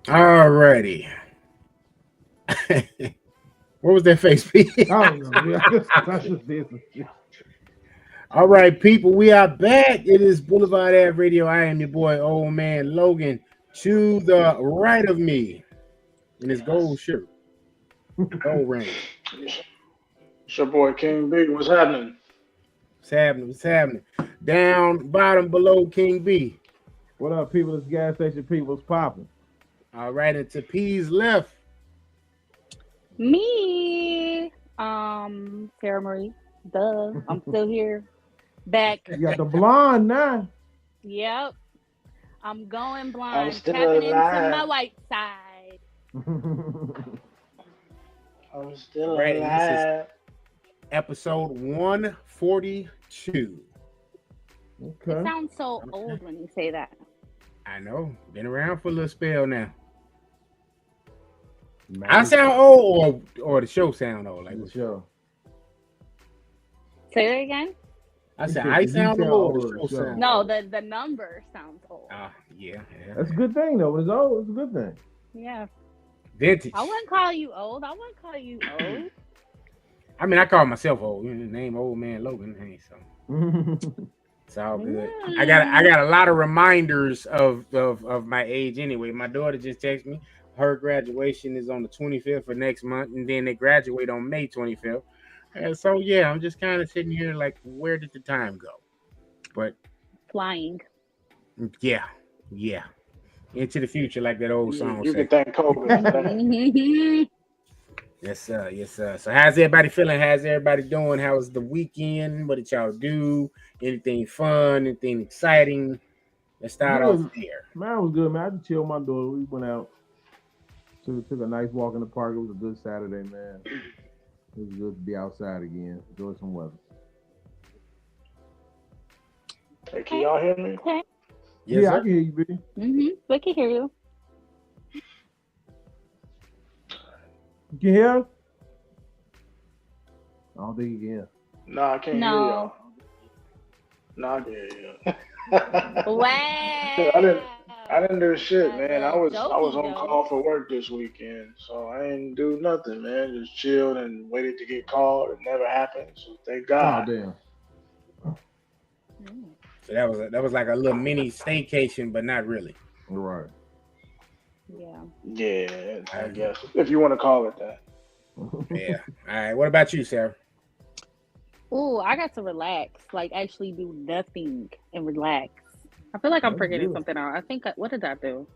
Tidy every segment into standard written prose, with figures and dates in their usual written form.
Alrighty. What was that face, Pete? I don't know. Yeah, I just did some shit. All right, people, we are back. It is BlvdAve Radio. I am your boy, Old Man Logan. To the right of me, in his gold shirt, gold ring. It's your boy King B. What's happening? What's happening? What's happening? Down, bottom, below King B. What up, people? It's gas station people's popping. All right, and to P's left. Me, Sarah Marie. Duh, I'm still here. Back. You got the blonde now. Yep. I'm going I'm blind. still Tapping alive. into my white side. I'm still Right, and this is alive. episode 142. It Okay. sounds so old when you say that. I know. Been around for a little spell now. I sound old, or the show sound old? Like the show. Say that again? I said, You I sound sound old, or the old, show show. sound No, old? the number sounds old. Yeah. That's a good thing, though. When it's old, it's a good thing. Yeah. Vintage. I wouldn't call you old. I wouldn't call you old. I mean, I call myself old. You know, the name Old Man Logan. Hey, so it's all good. I got a lot of reminders of my age anyway. My daughter just texted me. Her graduation is on the 25th of next month, and then they graduate on May 25th. And so yeah, I'm just kind of sitting here like, where did the time go? But Flying. yeah, into the future, like that old song You say. can thank COVID for that. Yes, sir. So how's everybody feeling? How's everybody doing? How was the weekend? What did y'all do? Anything fun? Anything exciting? Let's start off there. Man, it was good, man. I just chilled with my daughter. We went out. Took a nice walk in the park. It was a good Saturday, man. It was good to be outside again. Enjoy some weather. Hey, can y'all hear me? Okay. Yes, yeah, sir. I can hear you, baby. We can hear you. You can hear us? I don't think you can hear. No, I can't hear y'all. No, I can hear you. Wow. I didn't do shit, man. I was Jokey on joke. call for work this weekend, so I didn't do nothing, man. Just chilled and waited to get called. It never happened, so thank God. Oh, damn. So that was like a little mini staycation, but not really. You're right. Yeah. Yeah, I guess if you want to call it that. Yeah. All right. What about you, Sarah? Ooh, I got to relax. Like actually do nothing and relax. I feel like I'm That's forgetting good. something out. I think what did I do?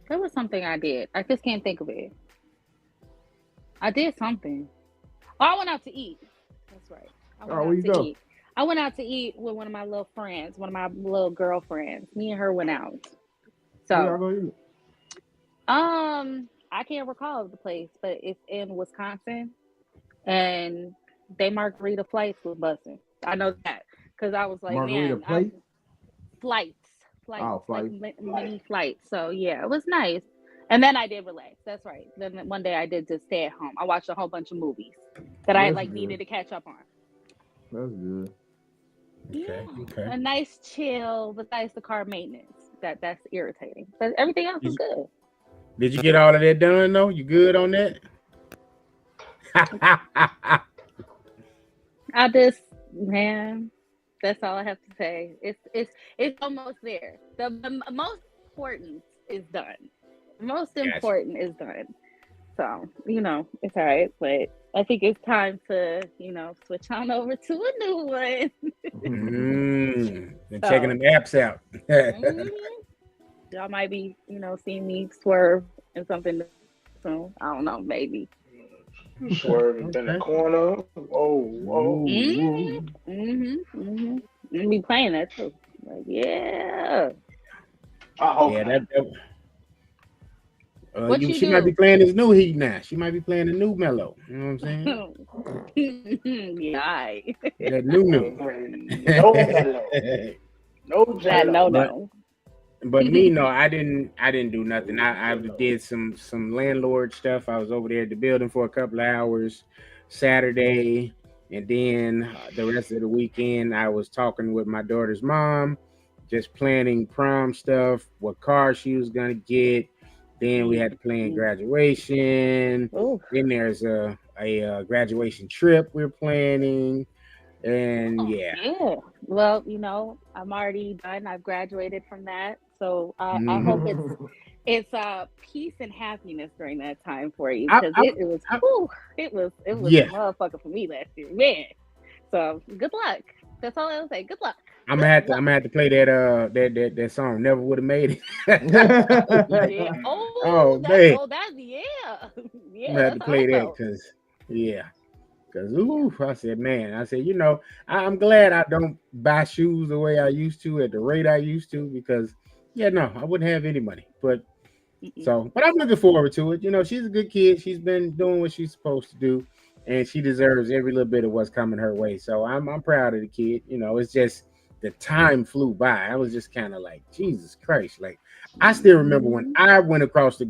There was something I did. I just can't think of it. I did something. Oh, I went out to eat. That's right. I went Oh, out where you to go? eat. I went out to eat with one of my little friends, one of my little girlfriends. Me and her went out. Where y'all So, gonna eat? I can't recall the place, but it's in Wisconsin, and they margarita flights was busting. I know that because I was like, Margarita man, plate? flights, Oh, like flights. mini flights. So yeah, it was nice. And then I did relax. That's right. Then one day I did just stay at home. I watched a whole bunch of movies that I That's like good. needed to catch up on. That's good. Okay. A nice chill besides the car maintenance. That's irritating. But everything else was good. Did you get all of that done though? You good on that? I just, man, that's all I have to say. It's almost there. The most important is done. The most important is done. So, it's all right. But I think it's time to, switch on over to a new one. And checking them apps out. Y'all might be, seeing me swerve and something. So I don't know, maybe. Swerving in the corner. Whoa. You be playing that too. Like, yeah. I hope. Yeah, What you she do? might be playing this new heat now. She might be playing the new mellow. You know what I'm saying? Yeah, aight. That new. No mellow. No That jello. no. But me, no, I didn't do nothing. I did some landlord stuff. I was over there at the building for a couple of hours Saturday, and then the rest of the weekend I was talking with my daughter's mom, just planning prom stuff, what car she was gonna get, Then we had to plan graduation. Ooh. Then there's a graduation trip we're planning. And Yeah. Well, I'm already done. I've graduated from that. So I hope it's peace and happiness during that time for you, because it was a motherfucker for me last year, man. So good luck. That's all I'll say. Good luck. I'm gonna have to play that song. Never would have made it. Yeah. Oh, man. Yeah. I'm gonna have to play that because I said, man, I'm glad I don't buy shoes the way I used to at the rate I used to, because I wouldn't have any money. But I'm looking forward to it. She's a good kid. She's been doing what she's supposed to do, and she deserves every little bit of what's coming her way. So I'm proud of the kid. It's just the time flew by. I was just kind of like, Jesus Christ. Like, I still remember when I went across the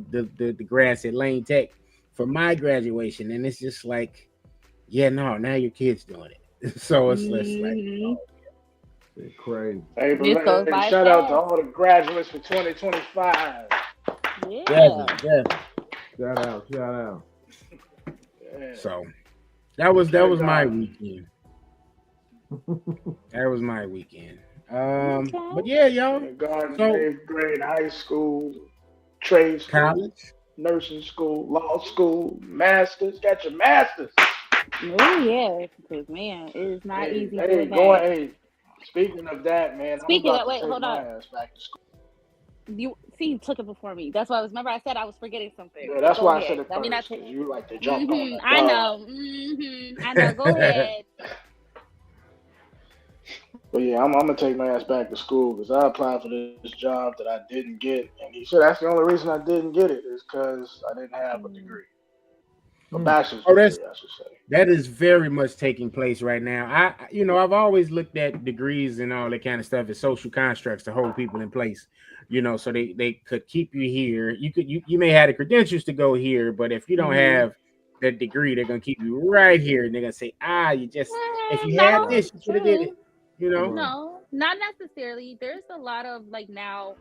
grass at Lane Tech for my graduation, and it's just like, now your kid's doing it. So it's like, it's crazy. Hey, but shout out to all the graduates for 2025. Yeah. Shout out. Yeah. So that was my weekend. That was my weekend. But y'all. Garden, 8th grade, high school, trade school, college, nursing school, law school, masters. Got your masters. Oh yeah, because man, it is not easy. Speaking of that, man. Hold on. You took it before me. That's why I said I was forgetting something. Yeah, that's why I said it first, because you like to jump on that. I know. I know. Go ahead. But yeah, I'm gonna take my ass back to school, because I applied for this job that I didn't get, and he said that's the only reason I didn't get it is because I didn't have a degree. A bachelor's degree, I should say. That is very much taking place right now. I've always looked at degrees and all that kind of stuff as social constructs to hold people in place. So they could keep you here. You may have the credentials to go here, but if you don't have that degree, they're gonna keep you right here, and they're gonna say, if you had this, you should have did it. No, not necessarily. There's a lot of now.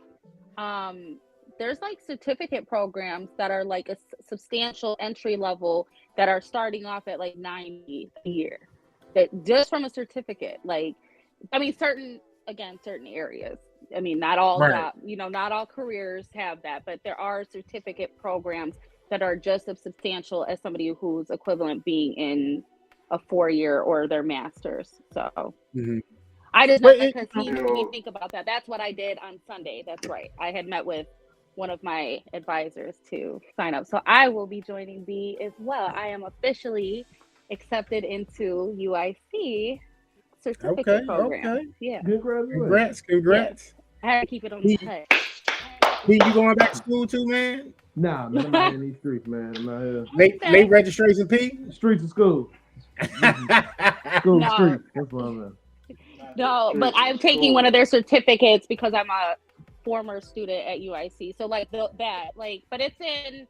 There's certificate programs that are a substantial entry level that are starting off at $90 a year. That just from a certificate, certain areas. Not all jobs, not all careers have that, but there are certificate programs that are just as substantial as somebody who's equivalent being in a 4-year or their master's. So I just know because he made me think about that. That's what I did on Sunday. That's right. I had met with one of my advisors to sign up. So I will be joining B as well. I am officially accepted into UIC certificate program. Okay. Yeah. Congrats. Yeah. I had to keep it on the cut. You going back to school too, man? Nah, man, I'm not in these streets, man. I'm not here. Late registration, P? Streets of school. School streets. That's what I'm at. No, but I'm taking one of their certificates because I'm a former student at UIC. So but it's in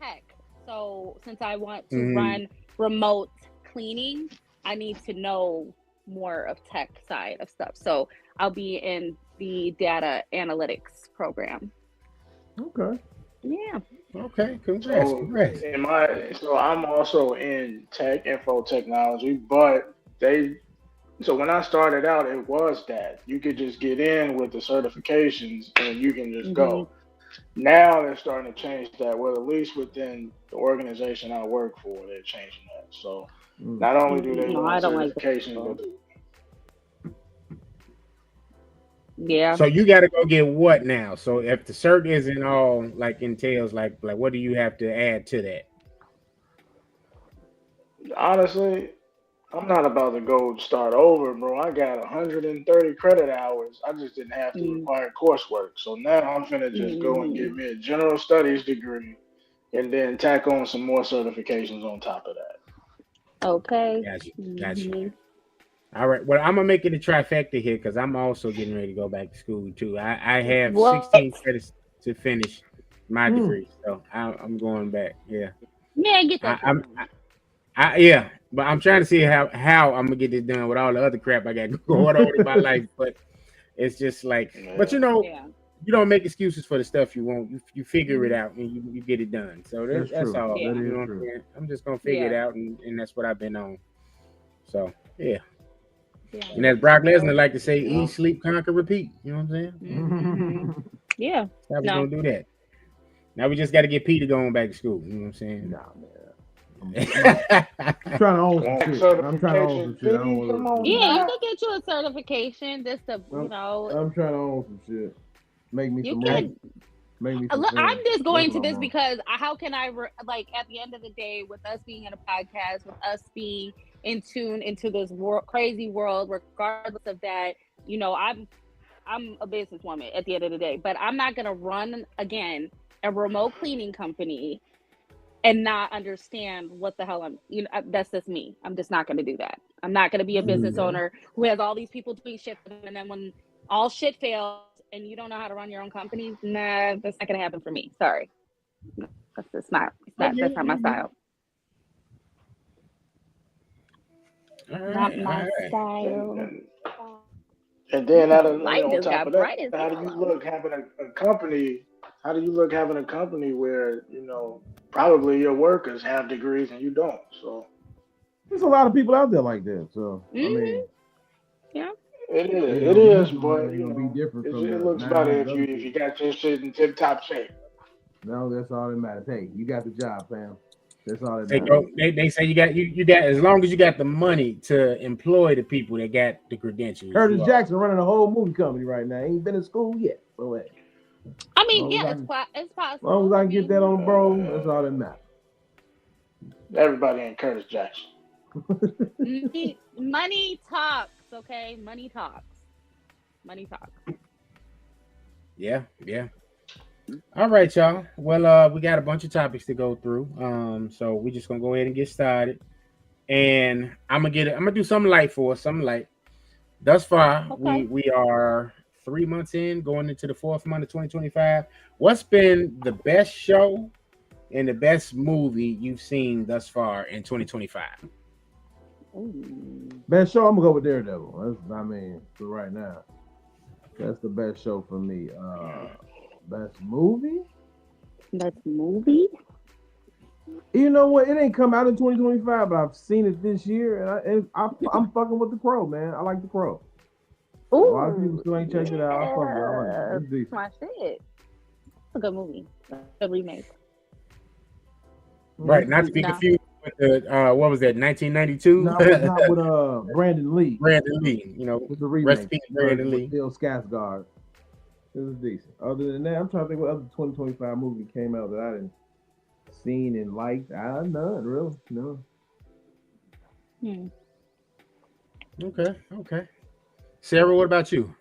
tech. So since I want to run remote cleaning, I need to know more of tech side of stuff. So I'll be in the data analytics program. Okay. Yeah. Okay. Congrats. So I'm also in tech, info technology, but so when I started out, it was that you could just get in with the certifications and you can just go. Now they're starting to change that. Well, at least within the organization I work for, they're changing that. So not only do they want certifications, but yeah. So you got to go get what now? So if the cert isn't all entails what do you have to add to that? Honestly, I'm not about to go start over, bro. I got 130 credit hours. I just didn't have to require coursework. So now I'm finna just go and get me a general studies degree and then tack on some more certifications on top of that. Okay. Gotcha. All right. Well, I'm gonna make it a trifecta here because I'm also getting ready to go back to school too. I have 16 credits to finish my degree, so I'm going back. Yeah. Yeah, get that. Yeah, but I'm trying to see how I'm gonna get this done with all the other crap I got going on in my life. But it's just but you don't make excuses for the stuff you want. You figure it out and you get it done. So that's true. all. Yeah. You know what I'm saying? I'm just gonna figure it out, and that's what I've been on. So yeah. And as Brock Lesnar like to say, eat, sleep, conquer, repeat. You know what I'm saying? Mm-hmm. Yeah. How we gonna do that? Now we just got to get Pete to go on back to school. You know what I'm saying? Nah, man. I'm trying to own some shit. I'm trying to own some shit. I don't want to. Yeah, you can get you a certification just to, you know. I'm trying to own some shit. Make me some money. Make me some Look, I'm just going to this on. because how can I like at the end of the day, with us being in a podcast, with us being in tune into this crazy world, regardless of that, you know, I'm a businesswoman at the end of the day, but I'm not gonna run again a remote cleaning company and not understand what the hell that's just me. I'm just not going to do that. I'm not going to be a business owner who has all these people doing shit, and then when all shit fails and you don't know how to run your own company, nah, that's not going to happen for me. Sorry. That's just not, that's not my style. Not my style. And then on top of that, how do you look having a company? How do you look having a company where, you know, probably your workers have degrees and you don't? So there's a lot of people out there like that. So I mean, yeah, it is, but you know, be different it looks better if you got your shit in tip top shape. No, that's all that matters. Hey, you got the job, fam. That's all that matters. They say you got as long as you got the money to employ the people that got the credentials. Curtis Jackson running a whole movie company right now. Ain't been in school yet. So hey. I mean, it's possible. As long as I can get that on the bro, that's all that matters. Everybody ain't Curtis Jackson. Money talks, okay? Money talks. Money talks. Yeah. All right, y'all. Well, we got a bunch of topics to go through. So we're just gonna go ahead and get started. And I'm gonna do something light for us, something light. Thus far, okay. we are 3 months in, going into the 4th month of 2025. What's been the best show and the best movie you've seen thus far in 2025? Best show, I'm gonna go with Daredevil. For right now, that's the best show for me. Best movie? Best movie? You know what? It ain't come out in 2025, but I've seen it this year, and I'm fucking with The Crow, man. I like The Crow. Ooh, a lot of people still ain't checked it out. I like it. It's my shit. It's a good movie. A remake. Right, not to be confused with the what was that, 1992? No, not with Brandon Lee. Brandon Lee, you know, with the remake. Brandon Lee. Bill Skarsgård. It was decent. Other than that, I'm trying to think what other 2025 movie came out that I didn't seen and liked. None, really. No. Okay. Sarah, what about you?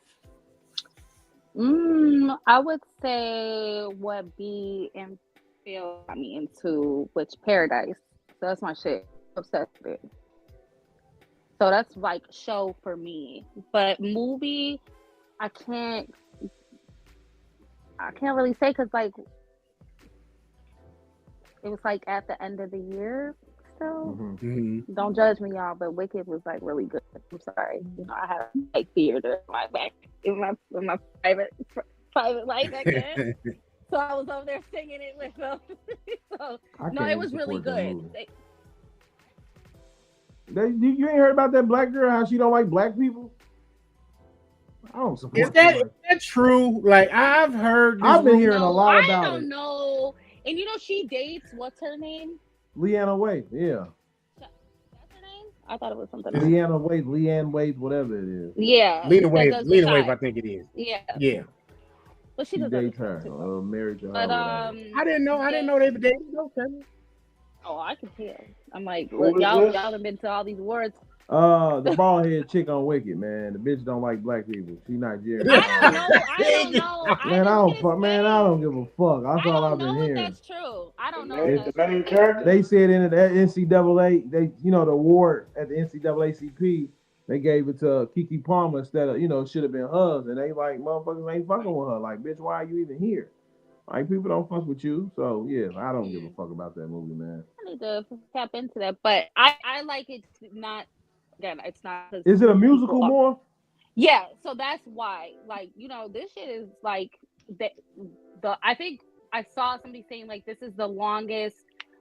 I would say what be and feel got me into Paradise. So that's my shit. Obsessed with it. So that's like show for me. But movie, I can't really say because like it was like at the end of the year. So don't judge me, y'all. But Wicked was like really good. I'm sorry, you know I had like theater in my back in my private life back then. So I was over there singing it with them. So no, it was really good. You ain't heard about that black girl? How she don't like black people? I don't support. Is that true? Like I've heard. I've been hearing a lot about it. I don't know. And you know she dates. What's her name? Leanna Wade, yeah. That's her name? I thought it was something. Leanne Wade, whatever it is. Yeah. Lena Wade, I think it is. Yeah. Well, she dates her. Married to her. But I didn't know they were dating. Okay. Oh, I can tell. I'm like, look, y'all have been to all these awards. The bald head chick on Wicked, man. The bitch don't like black people. She Nigerian. I don't know. I don't give a fuck. That's all I've been hearing. That's true. I don't know. The main character. They said in the NCAA, the award at the NCAACP, they gave it to Keke Palmer instead of, should have been hers. And they like, motherfuckers ain't fucking with her. Like, bitch, why are you even here? Like, people don't fuck with you. So, yeah, I don't give a fuck about that movie, man. I need to tap into that. But I like it not. Again, it's not. Is it a musical more? Yeah, so that's why. Like, this shit is like I think I saw somebody saying like this is the longest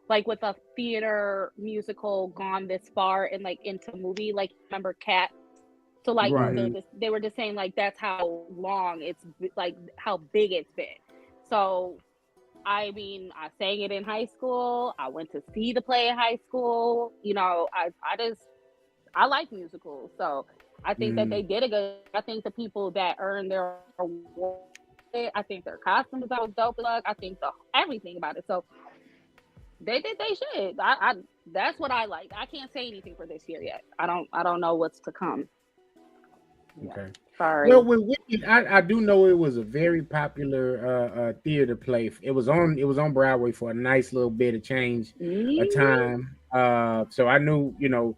like with a theater musical gone this far and like into movie. Like remember Cats? So like they were just saying like that's how long it's like how big it's been. So I mean, I sang it in high school. I went to see the play in high school. You know, I like musicals. So I think that they did a good. I think the people that earned their award, I think their costumes was dope. I think everything about it. So they did they shit. I that's what I like. I can't say anything for this year yet. I don't know what's to come. Okay. Sorry. Well, with Wicked, I do know it was a very popular theater play. It was on Broadway for a nice little bit of change of time. So I knew, you know,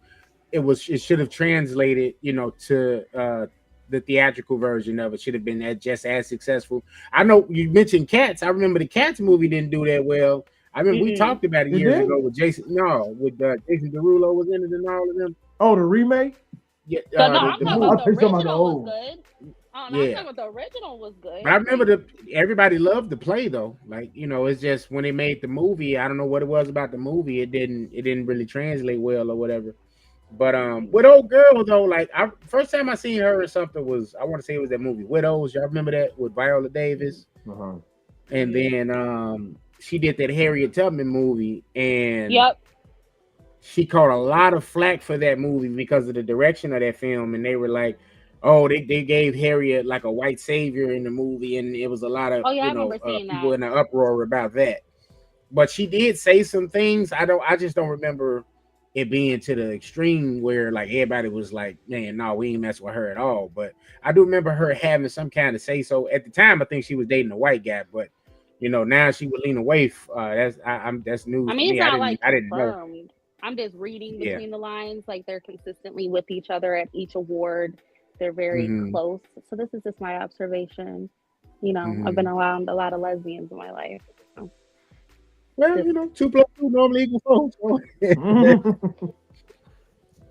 it should have translated, you know, to the theatrical version of it should have been just as successful. I know you mentioned Cats. I remember the Cats movie didn't do that well. I mean, we talked about it years ago with Jason Derulo was in it and all of them. Oh, the remake? Yeah, I'm talking about the original was good. I'm talking about the original was good. But I remember everybody loved the play though. Like, you know, it's just when they made the movie, I don't know what it was about the movie. It didn't really translate well or whatever. But with old girl though, like first time I seen her or something was, I want to say it was that movie Widows. Y'all remember that with Viola Davis? And then she did that Harriet Tubman movie, and she caught a lot of flack for that movie because of the direction of that film, and they were like, "Oh, they gave Harriet like a white savior in the movie," and it was a lot of people in an uproar about that. But she did say some things. I just don't remember it being to the extreme where like everybody was like, "Man, no, we ain't mess with her at all." But I do remember her having some kind of say so. At the time, I think she was dating a white guy, but you know now she would lean away. That's news. I mean, to me. I didn't know. I'm just reading between the lines. Like they're consistently with each other at each award. They're very close. So this is just my observation. You know, I've been around a lot of lesbians in my life. So. Well, you know, 2 + 2 normally equals 4. So.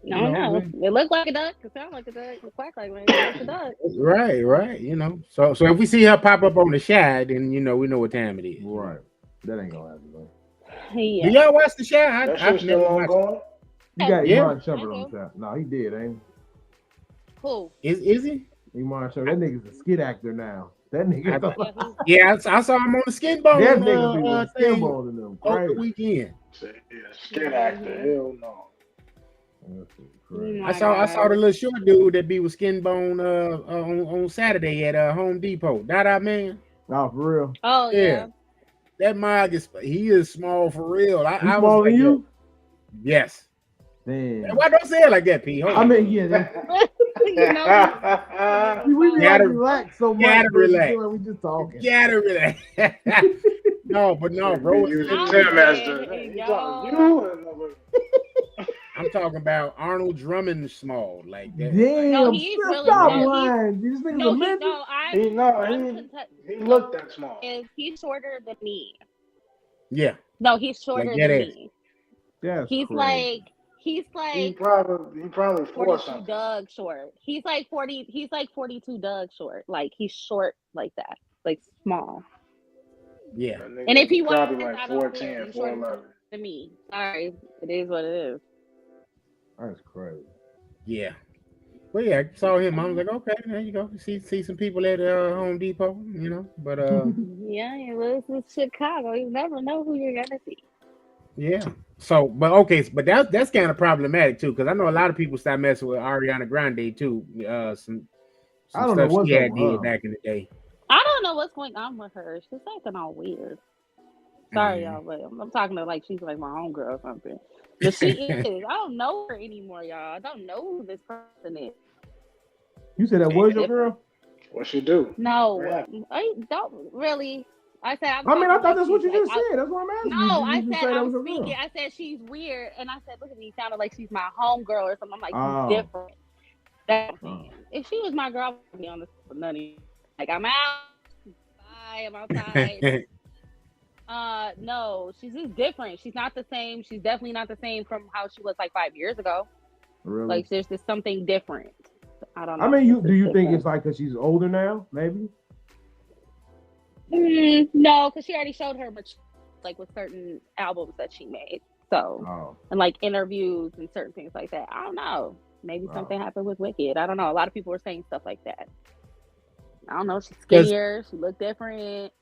No. It looked like a duck. It sounded like a duck. It quacked like a duck. Right. You know, so if we see her pop up on the Shy, then you know we know what time it is. Right. That ain't gonna happen though. Yeah. Do y'all watch the Shy? I've never watched it. You got Iman Shumpert on the top. No, he did, ain't he? Who? Is he? Iman Shumpert. That nigga's a skit actor now. That nigga. I saw him on the Skin Bone. That nigga be Skin Bone in them. Over the weekend. Yeah, skit actor. Hell no. I saw the little short dude that be with Skin Bone on Saturday at Home Depot. That man. Oh, for real? Oh yeah. That Mog he is small for real. I smaller than you? Yes. Damn. Why don't say it like that, P? I mean, yeah. You know, we gotta relax so much. Gotta relax. We just talking. Gotta relax. No, bro. I'm talking about Arnold Drummond small, like that. Damn, no, he's really stop small. lying. These niggas he looked that small. He's shorter than me. Yeah. No, he's shorter than me. Yeah. He's crazy. He probably 42 Doug short. He's like 42 Doug short. Like he's short like that. Like small. Yeah. And if he was probably like 4'10", 4'11" to me. Sorry. It is what it is. That's crazy. Yeah. Well, yeah, I saw him. I was like, okay, there you go. See some people at Home Depot, you know. But yeah, well, it's Chicago. You never know who you're gonna see. Yeah. So, but that's kind of problematic too, because I know a lot of people start messing with Ariana Grande too. Some I don't know what she had did back in the day. I don't know what's going on with her. She's acting all weird. Sorry, y'all, but I'm talking to like she's like my homegirl or something. But she is. I don't know her anymore, y'all. I don't know who this person is. You said that was your girl? What she do? No, I don't really. I said. I thought that's what you just said. That's what I'm asking. No, I said I'm speaking. I said she's weird, and I said, look at me, sounded like she's my homegirl or something. I'm like, she's different. That's if she was my girl, I'd be on this for nutty. Like I'm out. Bye. I'm outside. No, she's just different. She's not the same. She's definitely not the same from how she was like 5 years ago. Really? Like there's just something different. I don't know. I mean, do you think it's like because she's older now? Maybe. No, because she already showed her much, like with certain albums that she made. So, and like interviews and certain things like that. I don't know. Maybe something happened with Wicked. I don't know. A lot of people were saying stuff like that. I don't know. She's skinnier. She looked different.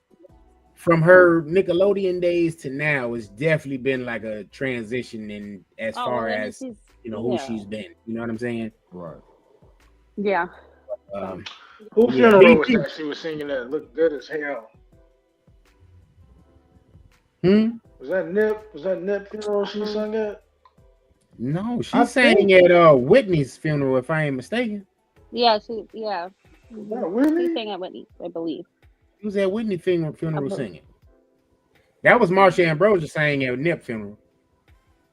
From her Nickelodeon days to now, it's definitely been like a transition in as far as who she's been. You know what I'm saying? Right. Yeah. Who funeral was that she was singing that looked good as hell? Was that Nip? Was that Nip funeral she sung at? No, she sang at Whitney's funeral, if I ain't mistaken. Yeah, Was that Whitney? She sang at Whitney, I believe. She was at Whitney funeral singing. That was Marsha Ambrosius sang at Nip funeral.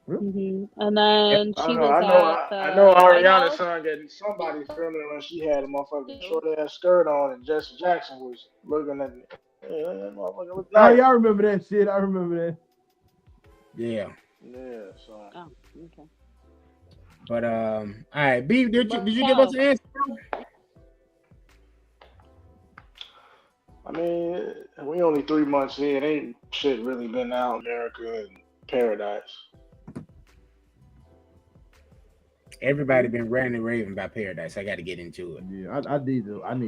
Mm-hmm. And then I know Ariana sung at somebody's funeral and she had a motherfucking short ass skirt on and Jesse Jackson was looking at me. That motherfucker looked nice. Oh, y'all remember that shit? I remember that. Yeah. Yeah. So. Oh, okay. But all right, B, did you give us an answer? I mean, we only 3 months in. Ain't shit really been out in America and Paradise. Everybody been ranting and raving about Paradise. I got to get into it. Yeah, I need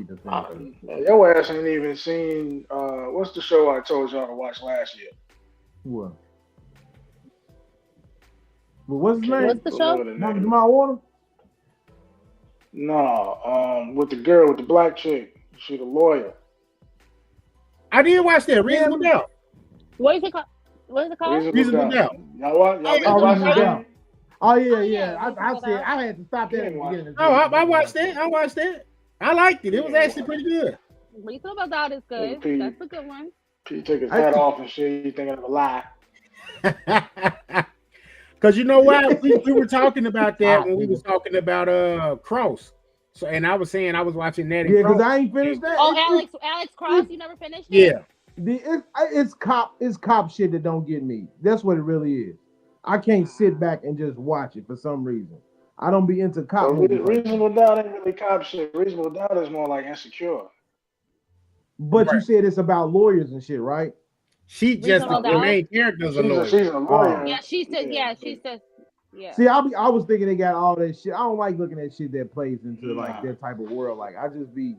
to think. Your ass ain't even seen what's the show I told y'all to watch last year? What? But what's his name? What's the show? Jamal Warner? No, with the girl with the black chick. She the lawyer. I did watch that. Reasonable Doubt. What is it called? Reasonable Doubt. Y'all watch that? Oh yeah. I said I had to stop that at the beginning. Oh, I watched that. I liked it. It was actually pretty good. Reasonable Doubt is good. That's a good one. He took his hat off and shit. He thinking of a lie. Because you know why? We were talking about that when we was talking about Cross. So, and I was saying I was watching that. Yeah, because I ain't finished that. Oh, Alex Cross, you never finished it? Yeah. It's cop shit that don't get me. That's what it really is. I can't sit back and just watch it for some reason. I don't be into cop movies. Reasonable Doubt ain't really cop shit. Reasonable Doubt is more like Insecure. But you said it's about lawyers and shit, right? She just the main character's a lawyer. She's a lawyer. Yeah, she says. Yeah. See, I was thinking they got all that shit. I don't like looking at shit that plays into like that type of world. Like I just be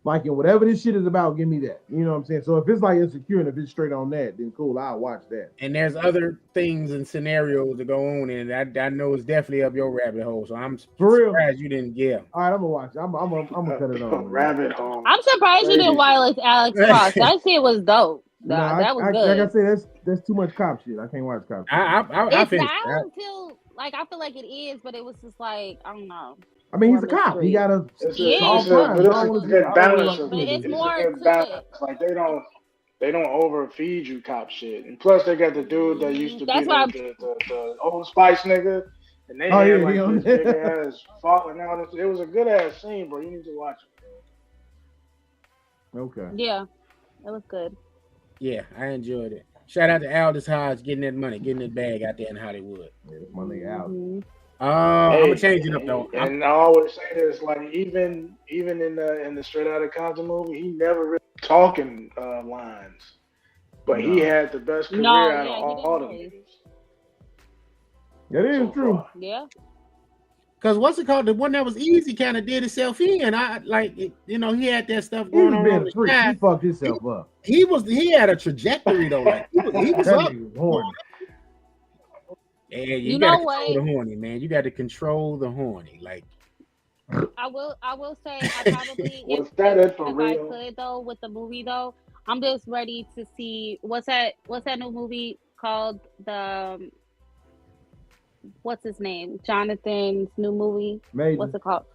liking whatever this shit is about. Give me that. You know what I'm saying? So if it's like Insecure and if it's straight on that, then cool. I'll watch that. And there's other things and scenarios that go on, and I know it's definitely up your rabbit hole. So I'm surprised you didn't. Yeah. All right, I'm gonna watch it. I'm gonna cut it on. Rabbit hole. I'm surprised you didn't wireless Alex Cross. That shit was dope. That was good. Like I said, that's too much cop shit. I can't watch cop shit. I finished that. I feel like it is, but it was just like I don't know. I mean, he's a cop. He got to solve crimes. It's a good balance. It's more to it. Like they don't overfeed you cop shit. And plus, they got the dude that used to be the Old Spice nigga, and they had like this big ass falling out. It was a good ass scene, bro. You need to watch it. Okay. Yeah, it was good. Yeah, I enjoyed it. Shout out to Aldous Hodge getting that money, getting that bag out there in Hollywood. Yeah, that's my nigga out. I'm gonna change it up though. And I always say this, like even in the Straight Outta Compton movie, he never really talking lines, but he had the best career out of all the niggas. That is true. Yeah. Cause what's it called? The one that was easy kind of did itself in. I like it, he had that stuff going on. He fucked himself up. He had a trajectory though. Like he was up. Horny. Yeah, you gotta control the horny, man. You got to control the horny. Like I will say I probably if I could though with the movie though, I'm just ready to see what's that new movie called, the what's his name? Jonathan's new movie. Maybe. What's it called?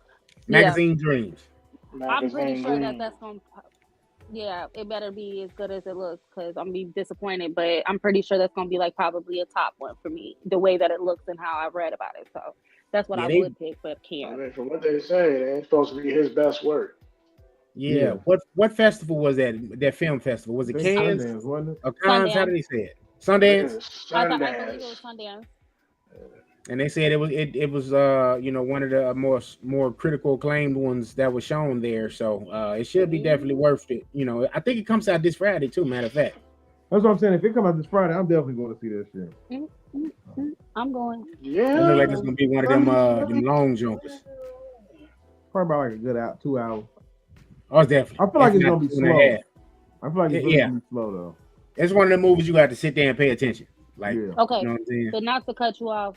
Magazine Dreams. I'm pretty sure that's gonna. Yeah, it better be as good as it looks, because I'm gonna be disappointed. But I'm pretty sure that's gonna be like probably a top one for me, the way that it looks and how I read about it. So that's what I would pick, but can't. I mean, from what they say, it ain't supposed to be his best work. Yeah. What festival was that? That film festival, was it Cannes? Sundance, wasn't it? Or Cannes? How did they say it? Sundance. I believe it was Sundance. And they said it was one of the more critical acclaimed ones that was shown there. So it should be definitely worth it. I think it comes out this Friday too. Matter of fact, that's what I'm saying. If it comes out this Friday, I'm definitely going to see that shit. I'm going. Yeah. It look like it's gonna be one of them long jumpers. Probably about like a good 2 hours. Oh, definitely. I feel like it's gonna be slow. I feel like it's gonna be slow though. It's one of the movies you have to sit there and pay attention. Like, okay, you know what I'm saying? But not to cut you off.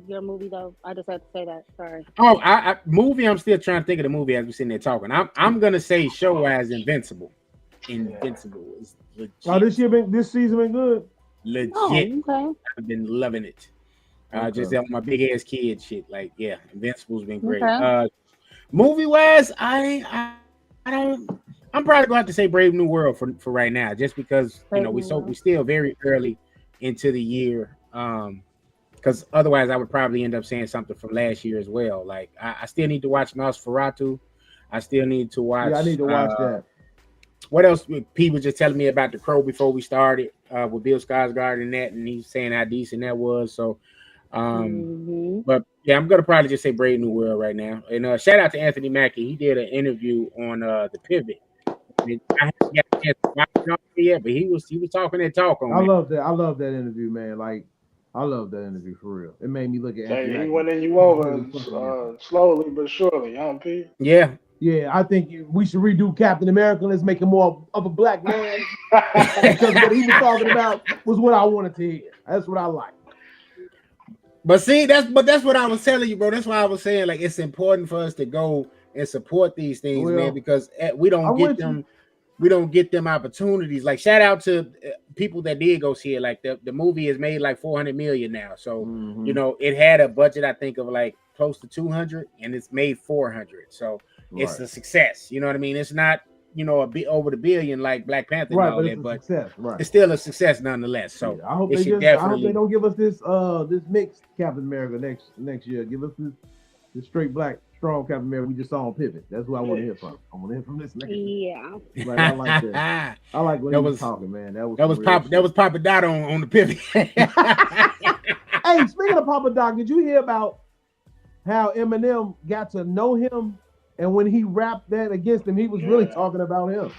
Your movie though, I just had to say that. Sorry. Oh, movie. I'm still trying to think of the movie as we're sitting there talking. I'm gonna say show as Invincible. Invincible is legit. Oh, this season been good. Legit. Oh, okay. I've been loving it. Just that my big ass kid shit. Like, yeah, Invincible's been great. Okay. Movie wise, I'm probably going to have to say Brave New World for right now, just because we still very early into the year. Because otherwise I would probably end up saying something from last year as well. Like I still need to watch Nosferatu. I still need to watch. Yeah, I need to watch that. What else? Pete was just telling me about The Crow before we started with Bill Skarsgård and that, and he's saying how decent that was. So, but yeah, I'm gonna probably just say Brave New World right now. And shout out to Anthony Mackie. He did an interview on the Pivot. I haven't got a chance to watch it yet, but he was talking that talk on. I love that interview, man. Like, I love that interview for real. It made me look at Anthony Mackie. He winning you over slowly but surely, huh, Pete? Yeah. Yeah, I think we should redo Captain America. Let's make him more of a black man. Because what he was talking about was what I wanted to hear. That's what I like. But see, that's what I was telling you, bro. That's why I was saying, like, it's important for us to go and support these things, man, because we don't get them opportunities. Like, shout out to people that did go see it. Like, the movie is made like $400 million now. So, it had a budget, I think, of like close to 200, and it's made 400. So it's a success. You know what I mean? It's not, a bit over the billion like Black Panther, right? And all but that, it's a success, right? It's still a success nonetheless. So I hope they don't give us this mixed Captain America next year. Give us this straight black strong Captain America we just saw on Pivot. That's what I want to hear from. I want to hear from this next year. Yeah. Like, I like that. I like when he was talking, man. That was Papa Dot on the Pivot. Hey, speaking of Papa Doc, did you hear about how Eminem got to know him, and when he rapped that against him, he was really talking about him?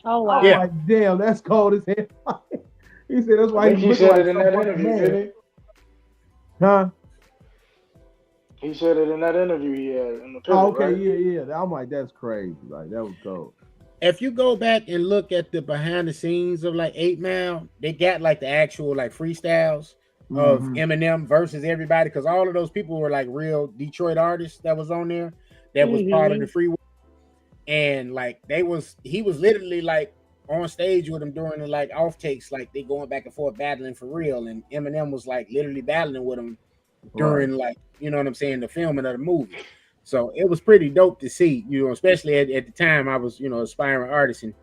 Oh wow! Yeah. Like, damn, that's cold as hell. He said that's why he said like it in that interview, didn't he? Huh? He said it in that interview he had in the Pivot, okay, right? yeah. I'm like, that's crazy. Like, that was cold. If you go back and look at the behind the scenes of like 8 Mile, they got like the actual like freestyles of Eminem versus everybody, because all of those people were like real Detroit artists that was on there that was part of the freeway, and like he was literally like on stage with them during the like off takes, like they going back and forth battling for real, and Eminem was like literally battling with them during like, you know what I'm saying, the filming of the movie. So it was pretty dope to see, especially at the time I was, aspiring artist, and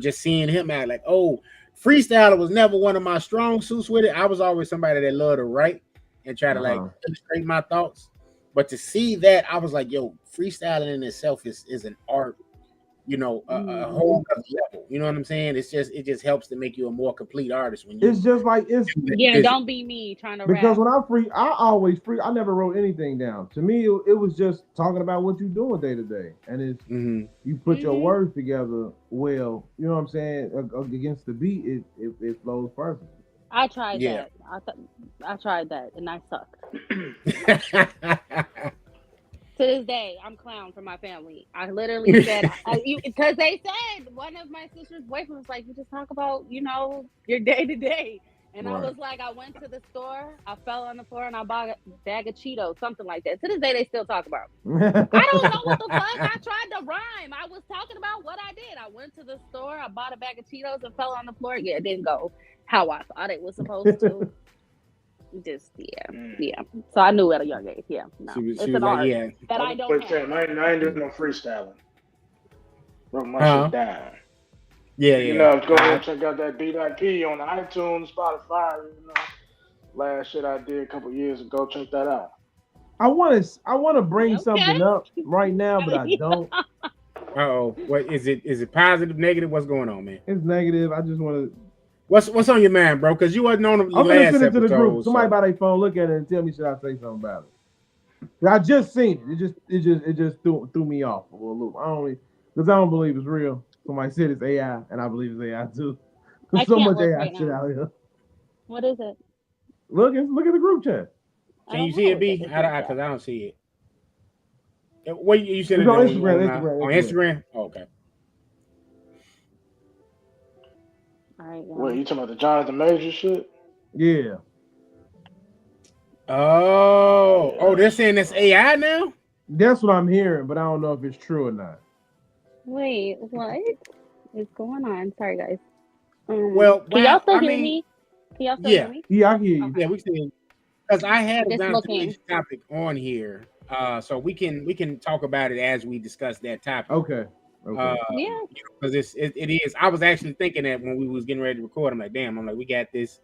just seeing him out like, oh, freestyler was never one of my strong suits with it. I was always somebody that loved to write and try to like illustrate my thoughts. But to see that, I was like, yo, freestyling in itself is an art, a whole other level. You know what I'm saying? It just helps to make you a more complete artist when you. It's just like don't be me trying to because rap. when I always I never wrote anything down. To me, it was just talking about what you're doing day to day, and it's you put your words together well. You know what I'm saying? Against the beat, it flows perfect. I tried that. I tried that, and I sucked. To this day, I'm clown for my family. I literally said, because they said, one of my sister's boyfriend was like, you just talk about, your day to day. And I was like, I went to the store, I fell on the floor, and I bought a bag of Cheetos, something like that. To this day, they still talk about it. I don't know what the fuck. I tried to rhyme. I was talking about what I did. I went to the store, I bought a bag of Cheetos, and fell on the floor. Yeah, it didn't go how I thought it was supposed to. Just yeah. So I knew at a young age. Yeah, no, it's an art that I don't have. I ain't doing no freestyling. Wrote my shit down. Yeah. Go ahead and check out that BlvdAve on iTunes, Spotify. Last shit I did a couple years ago. Check that out. I want to bring something up right now, but I don't. What is it? Is it positive, negative? What's going on, man? It's negative. I just want to. What's on your mind, bro? Because you wasn't on the I'm gonna last send it to the group. episode, Somebody so. by their phone, look at it and tell me should I say something about it. I just seen it. It just threw me off a little loop. Because I don't believe it's real. Somebody said it's AI, and I believe it's AI too. There's so much AI right shit out here. What is it? Look at the group chat. Can you see it, B? Because I don't see it. What you said it's it on Instagram? On Instagram? Oh, okay. All right. What, you talking about the Jonathan Major shit? Yeah. Oh, they're saying that's AI now? That's what I'm hearing, but I don't know if it's true or not. Wait, what is going on? Sorry, guys. Well, can y'all still hear me? Can y'all still hear me? Yeah, I hear you. Okay. Yeah, we can. Because I had a looking topic on here, so we can talk about it as we discuss that topic. Okay. Yeah. Because it is. I was actually thinking that when we was getting ready to record, I'm like, we got this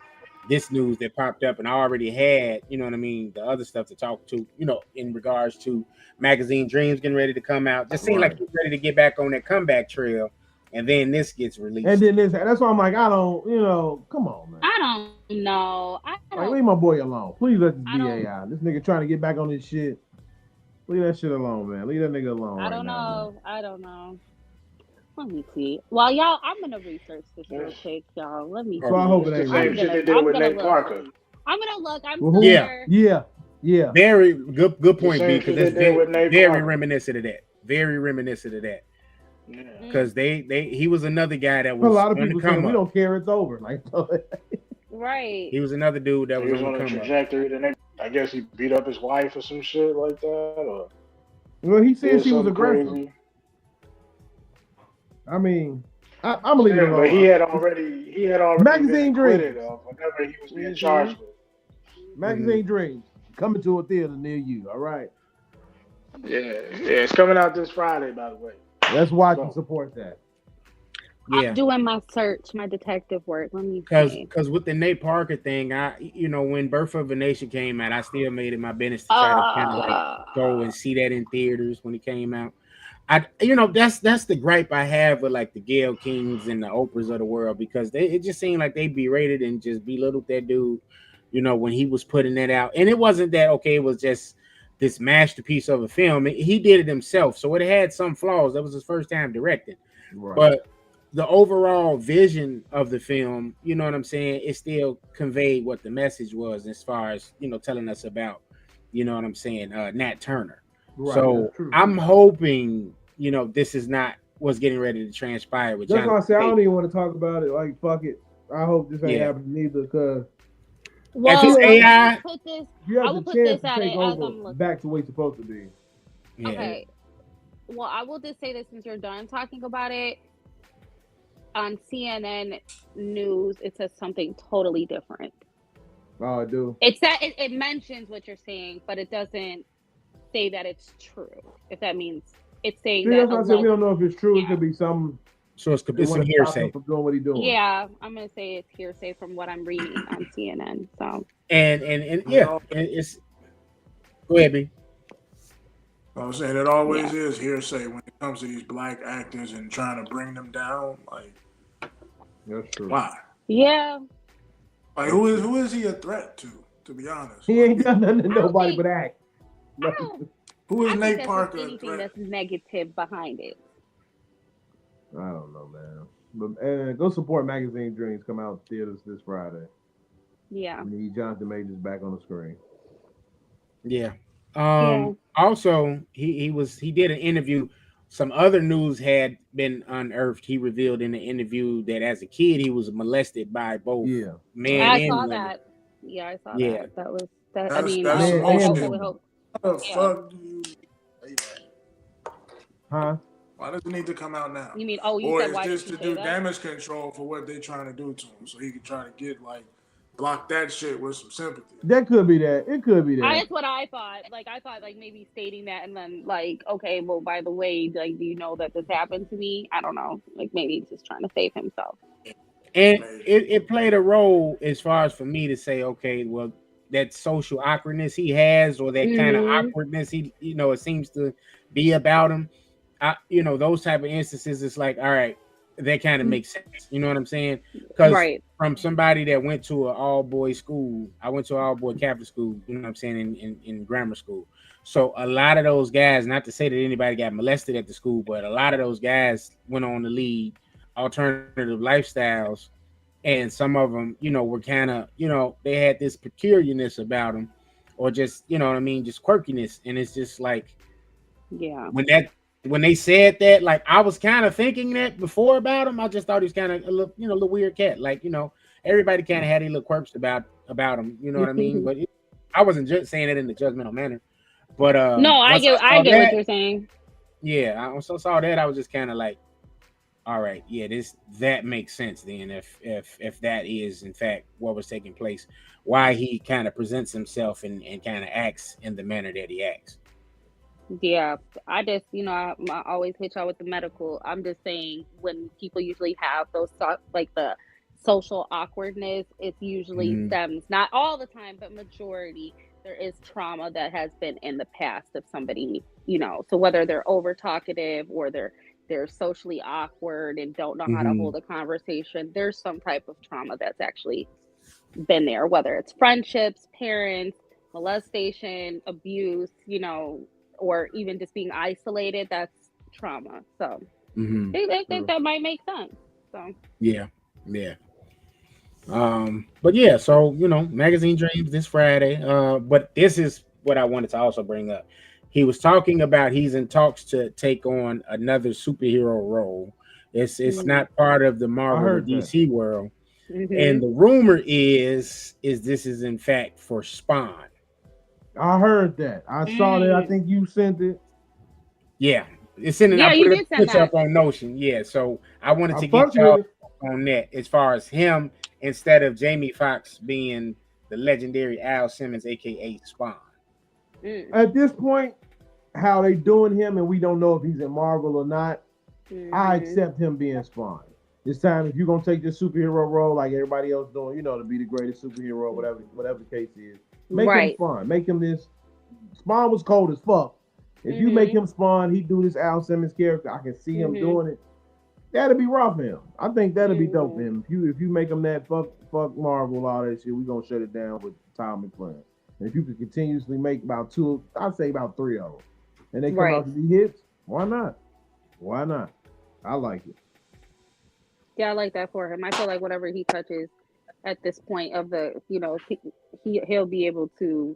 news that popped up, and I already had, you know what I mean, the other stuff to talk to, in regards to Magazine Dreams getting ready to come out. Just seemed like he's ready to get back on that comeback trail, and then this gets released. And then that's why I'm like, I don't, come on, man. I don't know. Like, leave my boy alone. Please let this be AI. This nigga trying to get back on this shit. Leave that shit alone, man. Leave that nigga alone. I don't know. Let me see. Well, y'all, I'm gonna research this real quick, y'all. Let me. So I hope it ain't the same shit they did with Nate Parker. I'm gonna look. I'm still here. Yeah. Very good point, B. Because it's very reminiscent of that. Very reminiscent of that. Yeah. Because he was another guy that was a lot of people saying we up. don't care, it's over. Like, right. He was another dude that was on a trajectory. Then I guess he beat up his wife or some shit like that. Or well, he said she was aggressive. Crazy. I mean, I'm gonna leave it alone. But he had already Magazine Dreams whenever he was being charged with. Magazine Dreams coming to a theater near you. All right. Yeah, it's coming out this Friday, by the way. Let's watch and support that. Yeah. I'm doing my search, my detective work. Let me because with the Nate Parker thing, when Birth of a Nation came out, I still made it my business to try to kind of go and see that in theaters when it came out. That's the gripe I have with like the Gayle Kings and the Oprahs of the world, because it just seemed like they berated and just belittled that dude, when he was putting that out. And it wasn't that, it was just this masterpiece of a film. He did it himself, so it had some flaws. That was his first time directing. Right. But the overall vision of the film, you know what I'm saying, it still conveyed what the message was as far as, telling us about, you know what I'm saying, Nat Turner. Right, so I'm hoping, this is not what's getting ready to transpire with Jonathan. That's why I say I don't even want to talk about it. Like, fuck it. I hope this ain't happening neither, because if it's AI, you have the chance to take over back to where it's supposed to be. Yeah. Okay. Well, I will just say this since you're done talking about it. On CNN News, it says something totally different. Oh, I do. It mentions what you're saying, but it doesn't say that it's true. If that means it's saying that. That's why I said we don't know if it's true. It could be some. So it's some hearsay. From doing what he's doing. Yeah, I'm gonna say it's hearsay from what I'm reading on CNN. So. And it's. Go ahead, B. I was saying it always is hearsay when it comes to these black actors and trying to bring them down. Like, that's true. Why? Yeah. Like, who is he a threat to? To be honest, he ain't got nothing to nobody but act. Who is Nate Parker? Anything that's negative behind it. I don't know, man. But go support Magazine Dreams. Come out theaters this Friday. Yeah. We need Jonathan Majors back on the screen. Yeah. Also, he did an interview. Some other news had been unearthed. He revealed in the interview that as a kid he was molested by both men and women. I saw that. Yeah, I saw that. That was that. That's, I mean, that's hope. What the fuck do you? Huh? Why does it need to come out now? You mean, you or said why is this to do that? damage control for what they're trying to do to him, so he can try to get block that shit with some sympathy? That could be that. It could be that. That's what I thought. I thought maybe stating that and then okay, well, by the way, do you know that this happened to me? I don't know. Maybe he's just trying to save himself. And it played a role as far as for me to say, okay, well, that social awkwardness he has, or that kind of awkwardness it seems to be about him. Those type of instances, it's like, all right, that kind of makes sense. You know what I'm saying? Because Right. from somebody that went to an all-boys school, I went to an all-boy Catholic school, you know what I'm saying, in grammar school. So a lot of those guys, not to say that anybody got molested at the school, but a lot of those guys went on to lead alternative lifestyles. And some of them, you know, were kind of, you know, they had this peculiarness about them, or just, you know what I mean, just quirkiness. And it's just like, Yeah. when they said that, like, I was kind of thinking that before about him. I just thought he was kind of a little, you know, little weird cat. Like, you know, everybody kind of had these little quirks about him. You know what I mean? But I wasn't just saying it in the judgmental manner. But no, I get what you're saying. Yeah, I also saw that. I was just kind of like, all right, yeah, that makes sense then. If that is in fact what was taking place, why he kind of presents himself and kind of acts in the manner that he acts. Yeah, I just, you know, I always hit y'all with the medical. I'm just saying, when people usually have those like the social awkwardness, it usually stems, not all the time, but majority, there is trauma that has been in the past of somebody, you know. So whether they're over talkative or they're socially awkward and don't know how to hold a conversation, there's some type of trauma that's actually been there, whether it's friendships, parents, molestation, abuse, you know, or even just being isolated. That's trauma. So they think that might make sense. So yeah. But yeah, so, you know, Magazine Dreams this Friday. But this is what I wanted to also bring up. He was talking about he's in talks to take on another superhero role. It's not part of the Marvel or DC world. And the rumor is this is in fact for Spawn. I heard that. I saw that. I think you sent it. Yeah. It's in I put a picture up on Notion. Yeah. So I wanted to get y'all on that as far as him instead of Jamie Foxx being the legendary Al Simmons, aka Spawn. At this point, how they doing him, and we don't know if he's in Marvel or not, I accept him being Spawn. This time, if you're gonna take this superhero role like everybody else doing, you know, to be the greatest superhero, whatever the case is, make him Spawn. Make him this. Spawn was cold as fuck. If you make him Spawn, he do this Al Simmons character. I can see him doing it. That'd be rough for him. I think that'd be dope for him. If you make him that fuck Marvel, all that shit, we gonna shut it down with Tom McClane. And if you could continuously make about two, I'd say about three of them, and they come out to be hits, why not? Why not? I like it. Yeah, I like that for him. I feel like whatever he touches at this point of the, you know, he'll be able to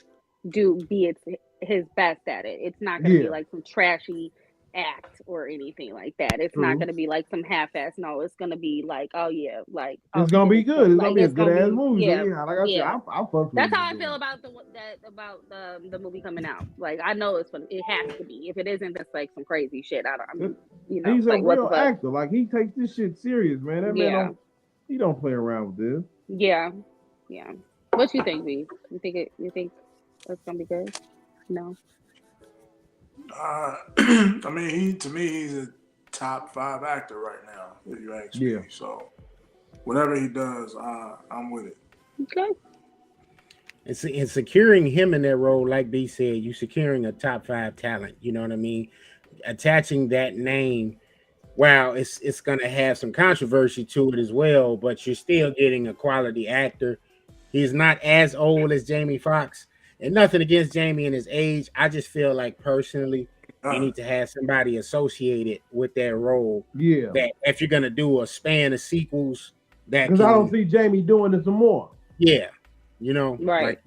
be his best at it. It's not going to be like some trashy act or anything like that. It's not going to be like some half-ass. No, it's going to be like, oh yeah, like it's going to be good. It's going to be a good ass movie. Yeah, like I said, I fuck with That's how I feel about the movie coming out. Like, I know it has to be. If it isn't, that's like some crazy shit. I mean, you know, he's like, a real actor. Like, he takes this shit serious, man. That man he don't play around with this. Yeah. What you think, V? You think that's gonna be good? No. I mean, to me, he's a top 5 actor right now, if you ask me. So whatever he does, I'm with it. Okay. It's securing him in that role, like B said, you securing a top 5 talent. You know what I mean? Attaching that name, wow, it's gonna have some controversy to it as well, but you're still getting a quality actor. He's not as old as Jamie Foxx. And nothing against Jamie and his age. I just feel like personally, you need to have somebody associated with that role. Yeah. That if you're gonna do a span of sequels, because I don't see Jamie doing it some more. Yeah. You know, right. Like,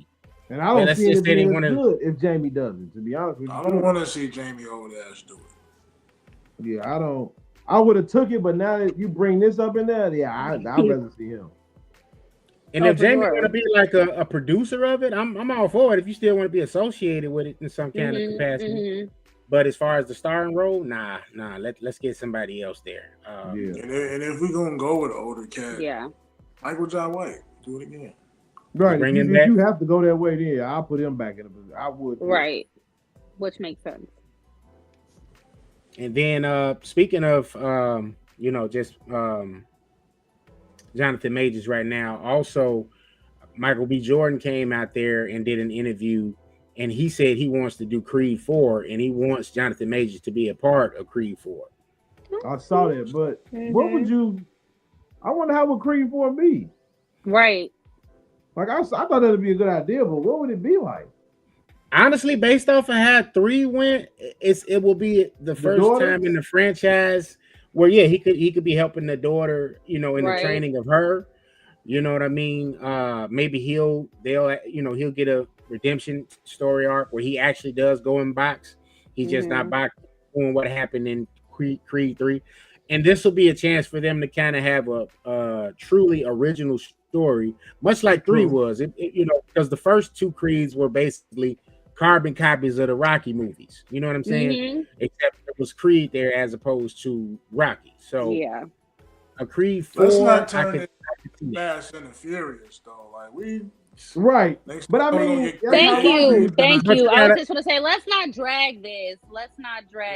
and I don't see it being good if Jamie doesn't. To be honest with you, I don't want to see Jamie old ass do it. Yeah, I don't. I would have took it, but now that you bring this up in there, I'd rather see him. And if Jamie want to be like a producer of it, I'm all for it. If you still want to be associated with it in some kind of capacity, but as far as the starring role, nah. Let's get somebody else there. And if we're gonna go with an older cat, Michael J. White, do it again. Right. If you have to go that way, then I'll put him back in the position. I would. Right. Which makes sense. And then speaking of just Jonathan Majors right now. Also, Michael B. Jordan came out there and did an interview, and he said he wants to do Creed 4, and he wants Jonathan Majors to be a part of Creed 4. I saw that, but what would you? I wonder how would Creed 4 be? Right. Like I thought that'd be a good idea, but what would it be like? Honestly, based off of how 3 went, it will be the first time in the franchise where he could be helping the daughter, in the training of her. You know what I mean? Maybe he'll get a redemption story arc where he actually does go in box. He's just not doing what happened in Creed 3. And this will be a chance for them to kind of have a truly original story, much like 3 was. Because the first 2 Creeds were basically carbon copies of the Rocky movies. You know what I'm saying? Except it was Creed there as opposed to Rocky. So a Creed 4. Let's not turn it Fast and the Furious though. Like right. But I mean, thank you. I was just gonna say, let's not drag this.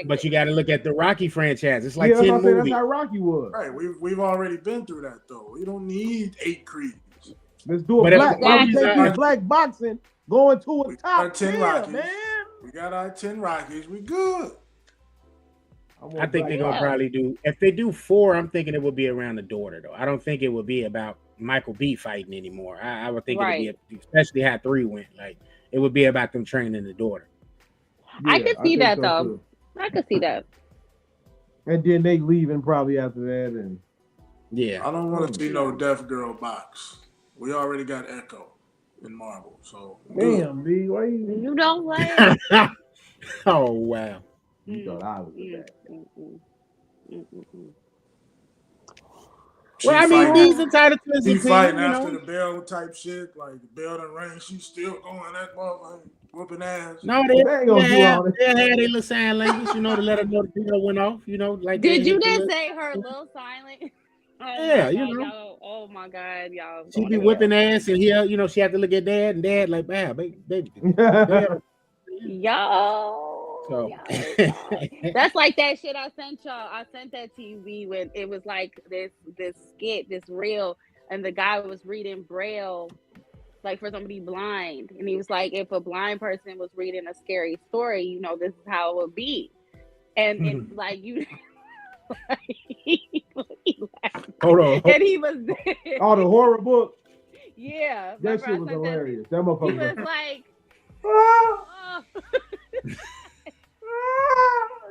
But you got to look at the Rocky franchise. It's like 10 movies. That's how Rocky was. Right. We've already been through that though. We don't need 8 Creeds. Let's do a black boxing going to a top 10 Rockies. Man. We got our 10 Rockies. We good. I think they're gonna probably do. If they do 4, I'm thinking it will be around the daughter though. I don't think it will be about Michael B fighting anymore. I would think it would be, especially how 3 went. Like it would be about them training the daughter. I could see that though. Too. I could see that. And then they leaving probably after that, and I don't want to see no deaf girl box. We already got Echo in Marvel, so damn, B, why you don't like? Oh wow. You thought I was that. Well, I mean, these entitled to he fighting after the bell type shit, like the bell done rang. She's still going that motherfucker, whooping ass. No, they had a little sign language, to let her know the bell went off. Like did you just say her little silent? Oh my God, y'all. She be whipping ass, and she had to look at dad, and dad like, "Wow, baby." Yo. So. That's like that shit I sent y'all. I sent that to you when it was like this skit, this reel, and the guy was reading Braille, like for somebody blind, and he was like, if a blind person was reading a scary story, this is how it would be, and like you. Hold on. And he was oh, the horror book. Yeah, that shit was hilarious. That motherfucker. He was like.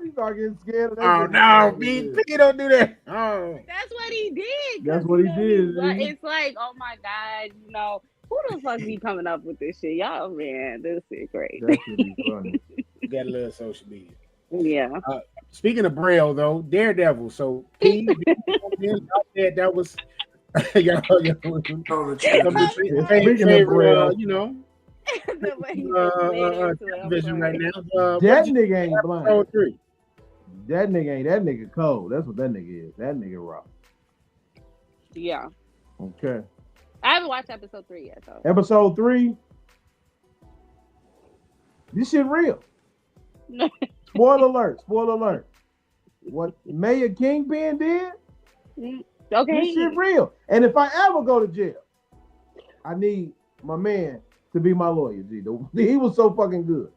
You start getting scared of that. Oh no, B, don't do that. Oh, that's what he did. That's what he did. It's like, oh my God, who the fuck be coming up with this shit? Y'all, man, this is great. That should be funny. You gotta love social media. Yeah. Speaking of Braille, though, Daredevil. So that was vision right now. That nigga ain't blind. That nigga cold. That's what that nigga is. That nigga raw. Yeah. Okay. I haven't watched episode 3 yet, though. Episode 3. This shit real. Spoiler alert. What Mayor Kingpin did? Okay. This shit real. And if I ever go to jail, I need my man to be my lawyer, G. He was so fucking good.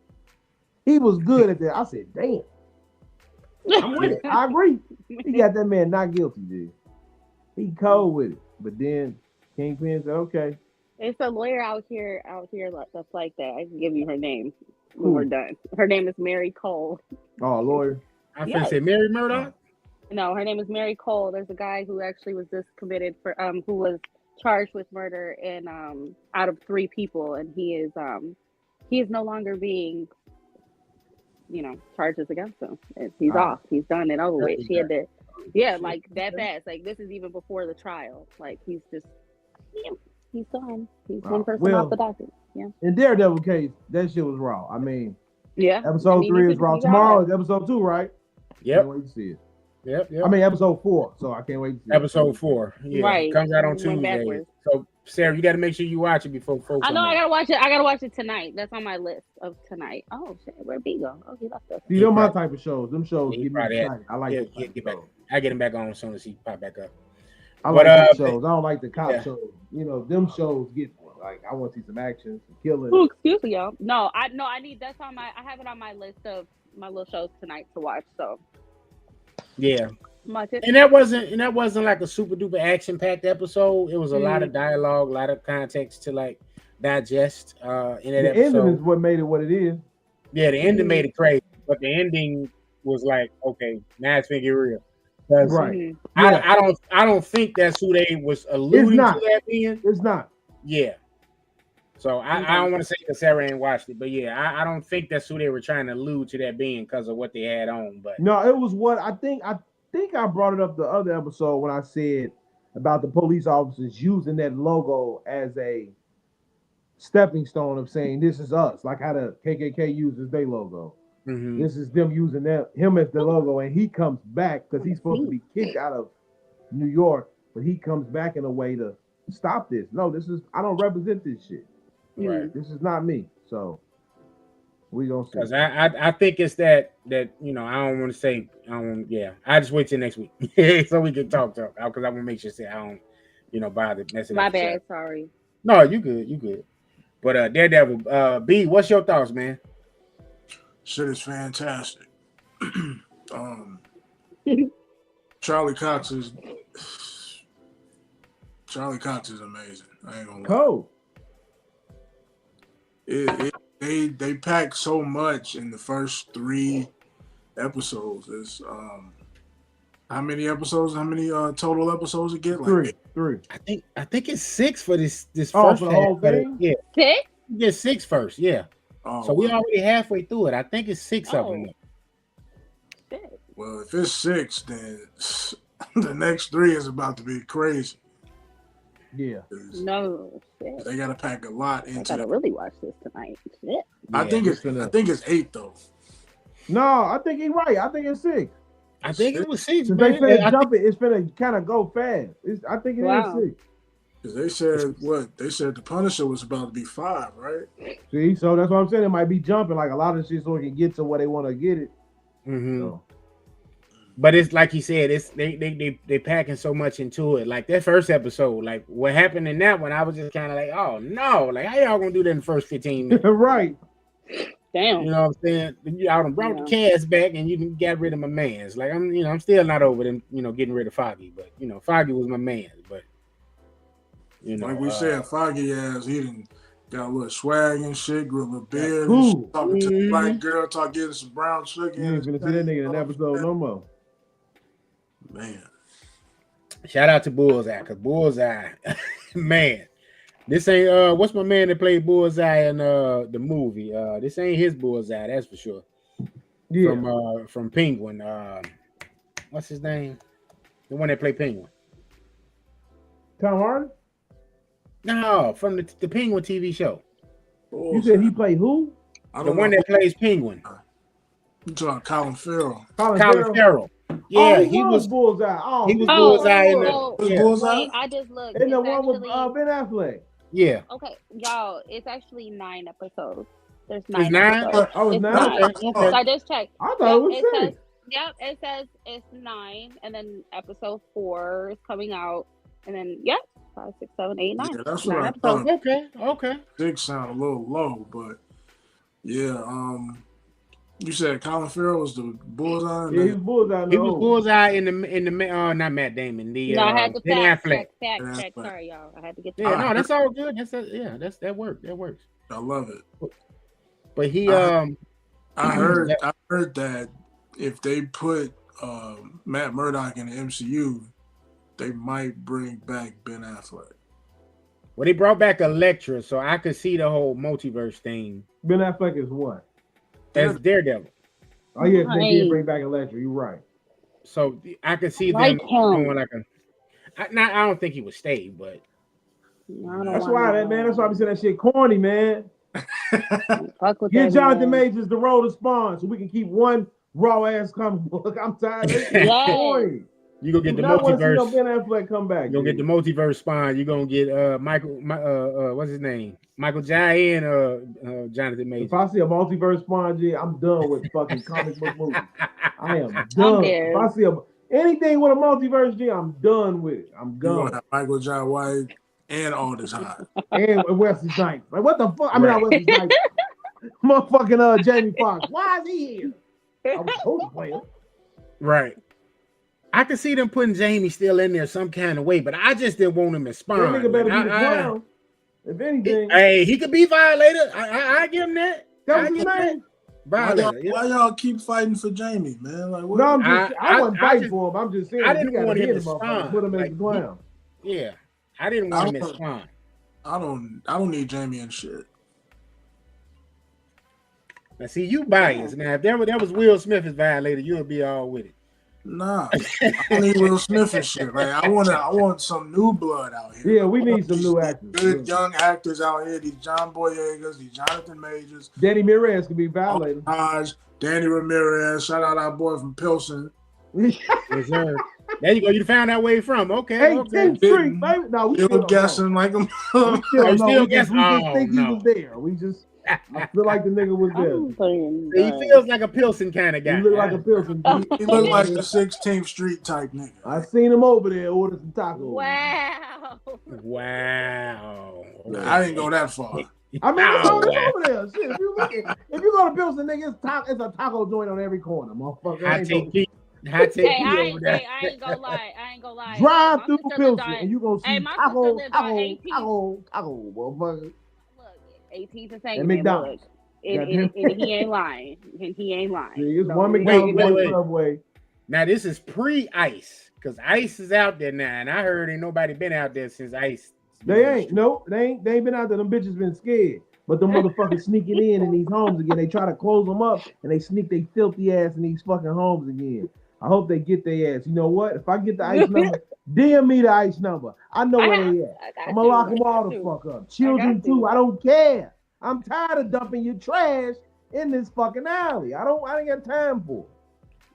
He was good at that. I said, damn. I'm with it. I agree. He got that man not guilty, G. He cold with it. But then Kingpin said, okay. It's a lawyer out here that's like that. I can give you her name when we're done. Her name is Mary Cole. Oh, a lawyer? I was gonna say Mary Murdoch. No, her name is Mary Cole. There's a guy who actually was just committed for who was charged with murder and out of 3 people, and he is no longer being charges against him. He's off. He's done and over with. She had to like that fast. Like this is even before the trial. Like he's just he's done. He's one person off the docket. Yeah. In Daredevil case, that shit was raw. I mean, yeah. Episode 3 is raw. Tomorrow is episode 2, right? Yep. Can't wait to see it. Yep. I mean, episode 4, so I can't wait to see episode 4. Yeah, right. Comes out on Tuesday. So, Sarah, you got to make sure you watch it before folks. I know. I gotta watch it. I gotta watch it tonight. That's on my list of tonight. Oh shit, where'd B go? Oh, he left us. See, they're my type of shows. Them shows get me excited. I like it. Get back. I get him back on as soon as he pop back up. I like them shows. I don't like the cop shows. Them shows get like I want to see some action, some killing. Ooh, excuse me, y'all. No, I need that's on my. I have it on my list of my little shows tonight to watch. So. Yeah. And that wasn't like a super duper action packed episode. It was a lot of dialogue, a lot of context to like digest in that episode. The ending is what made it what it is. Yeah, the ending made it crazy, but the ending was like, okay, now it's gonna get real. Right. I don't think that's who they was alluding to that being. It's not. Yeah. So I don't want to say because Sarah ain't watched it, but yeah, I don't think that's who they were trying to allude to that being because of what they had on. But no, it was what I think I brought it up the other episode when I said about the police officers using that logo as a stepping stone of saying this is us, like how the KKK uses their logo. Mm-hmm. This is them using him as the logo, and he comes back because he's supposed to be kicked out of New York, but he comes back in a way to stop this. No, I don't represent this shit. Right. This is not me. So we gonna see. Because I think it's that I don't want to say I just wait till next week so we can talk because I want to make sure I don't bother messing up. My stuff. bad, sorry. No, you good. But Daredevil, B, what's your thoughts, man? Shit is fantastic. Charlie Cox is amazing. I ain't gonna lie. Cool. They packed so much in the first 3 episodes. It's how many episodes? How many total episodes it get? Like 3. I think it's 6 for this first for the whole thing. Yeah, 6. Yeah, 6 first. Yeah. So we already halfway through it. I think it's 6 of them. Well, if it's 6, then the next 3 is about to be crazy. Yeah. No shit. They gotta pack a lot into. I gotta really watch this tonight. Shit. I think it's 8 though. No, I think he's right. I think it's 6. I think it was 6. They finna jump it. It's finna kind of go fast. I think it is 6. Because they said They said the Punisher was about to be 5, right? See, so that's what I'm saying. It might be jumping like a lot of shit so it can get to where they want to get it. Mm-hmm. So. But it's like he said, they packing so much into it. Like that first episode, like what happened in that one, I was just kind of like, oh no, like how y'all gonna do that in the first 15 minutes? Right. Damn. You know what I'm saying? Y'all done brought the cast back and you got rid of my mans. Like I'm still not over them, getting rid of Foggy, but Foggy was my man. But like we said, Foggy ass, he done got a little swag and shit, grew a little beard, talking to the black girl, getting some brown sugar. You ain't gonna see that nigga in an episode no more. Man. Shout out to Bullseye, because Bullseye, man, this ain't what's my man that played Bullseye in the movie? This ain't his Bullseye, that's for sure. Yeah. From Penguin. What's his name? The one that played Penguin. Tom Hardy? No, from the Penguin TV show. You said he played who? The one that plays Penguin. You talking Colin Farrell? Colin Farrell. Yeah, he was Bullseye. He was Bullseye in the Bullseye. Wait, I just looked. In the one with Ben Affleck. Yeah. Okay, y'all, it's actually 9 episodes. There's 9. It's 9? Episodes. Oh, it's 9. Okay. So I just checked. I thought it was 6. It says it's 9, and then episode 4 is coming out, and then 5, 6, 7, 8, 9. Yeah, that's what I thought. Okay. 6 sound a little low, but yeah. You said Colin Farrell was the Bullseye. Yeah, he was Bullseye. He was Bullseye in the not Matt Damon. I had to fact check. Sorry, y'all. I had to get. No, that's all good. That works. That works. I love it. But he I heard that if they put Matt Murdock in the MCU, they might bring back Ben Affleck. Well, they brought back Elektra, so I could see the whole multiverse thing. Ben Affleck is what? As Daredevil. Oh yeah, they did bring back Elektra. You're right. So I could see them doing like I don't think he would stay, but that's why we said that shit corny, man. Get Jonathan Majors the role to Spawn so we can keep one raw ass comic book. I'm tired of it. Corny. You gonna get the multiverse. Ben Affleck come back. You gonna get the multiverse Spawn. You gonna get what's his name? Michael Jai and Jonathan Majors. If I see a multiverse Spawn, I'm done with fucking comic book movies. I am done. If I see anything with a multiverse, I'm done with it. I'm done. You gonna have Michael Jai White and Aldous Hodge and Wesley Snipes. Like what the fuck? I mean, not Wesley Snipes. Motherfucking Jamie Foxx. Why is he here? I was supposed to play him. Right. I can see them putting Jamie still in there some kind of way, but I just didn't want him to spawn. That nigga better be the clown. If anything, hey, he could be Violator. I give him that. That was his name. Violator. Why y'all keep fighting for Jamie, man? Like, what? No, I wasn't fighting for him. I'm just saying I didn't you want gotta him hit to him up, spawn. put him as a clown. Yeah, I didn't want him to spawn. I don't need Jamie and shit. Now, see, you biased. Now, if that was Will Smith as Violator, you'll be all with it. Nah, I don't need Will Smith and shit. Like, I want some new blood out here. Yeah, we need some new actors. Good young actors out here. These John Boyegas, these Jonathan Majors. Danny Ramirez could be Violator. Danny Ramirez. Shout out our boy from Pilsen. Yes, sir. There you go. You found out where you from. Okay. 18th Street, baby. No, we still guessing like him. We still guessing. We just think he no. was there. We just I feel like the nigga was there. He feels like a Pilsen kind of guy. He look like a Pilsen. He looked like the 16th Street type nigga. I seen him over there order some tacos. Wow. I didn't go that far. I mean, it's over there. Shit, if you go to Pilsen, nigga, it's a taco joint on every corner, motherfucker. I ain't gonna lie. Drive through Pilsen and you gonna see my taco, motherfucker. Look, 18th and St. McDonald's. And he ain't lying. It's one McDonald's, one Subway. Now this is pre-Ice, because Ice is out there now, and I heard ain't nobody been out there since Ice. They ain't been out there. Them bitches been scared. But the motherfuckers sneaking in these homes again. They try to close them up and they sneak their filthy ass in these fucking homes again. I hope they get their ass. You know what? If I get the ICE number, DM me the ICE number. I know where they at. I'm gonna lock them all the fuck up. Children too. I don't care. I'm tired of dumping your trash in this fucking alley. I ain't got time for it.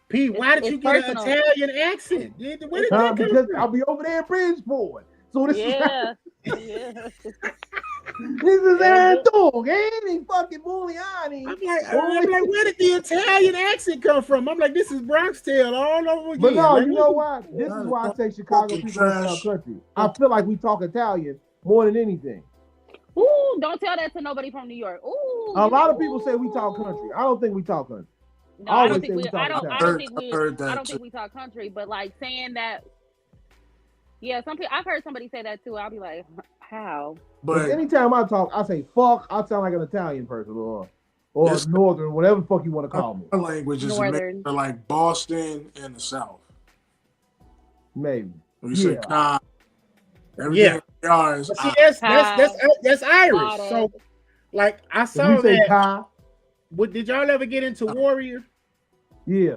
Pete, why did you get an Italian accent? Where did that because I'll be over there in Bridgeport. So this is this is their dog, ain't he? Fucking Giuliani. I'm like, where did the Italian accent come from? I'm like, this is Bronx Tale all over again. But no, you know what? This is why I say Chicago people in country. I feel like we talk Italian more than anything. Ooh, don't tell that to nobody from New York. Ooh, a lot of people say we talk country. I don't think we talk country. No, I don't think we talk country, but like saying that. Yeah, I've heard somebody say that too. I'll be like, how? But anytime I talk, I say fuck. I sound like an Italian person or northern, whatever the fuck you want to call me. Our language is like Boston and the South. Maybe. We say nah. Everything ours. See, that's Irish. So, like, I saw that. Did y'all ever get into Warrior? Yeah,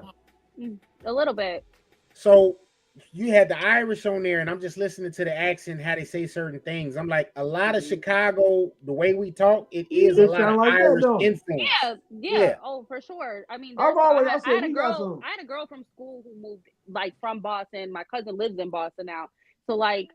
a little bit. So you had the Irish on there, and I'm just listening to the accent, how they say certain things. I'm like, a lot of Chicago, the way we talk, it is a lot of Irish influence. Yeah. Oh, for sure. I mean, I had a girl from school who moved like from Boston. My cousin lives in Boston now, so like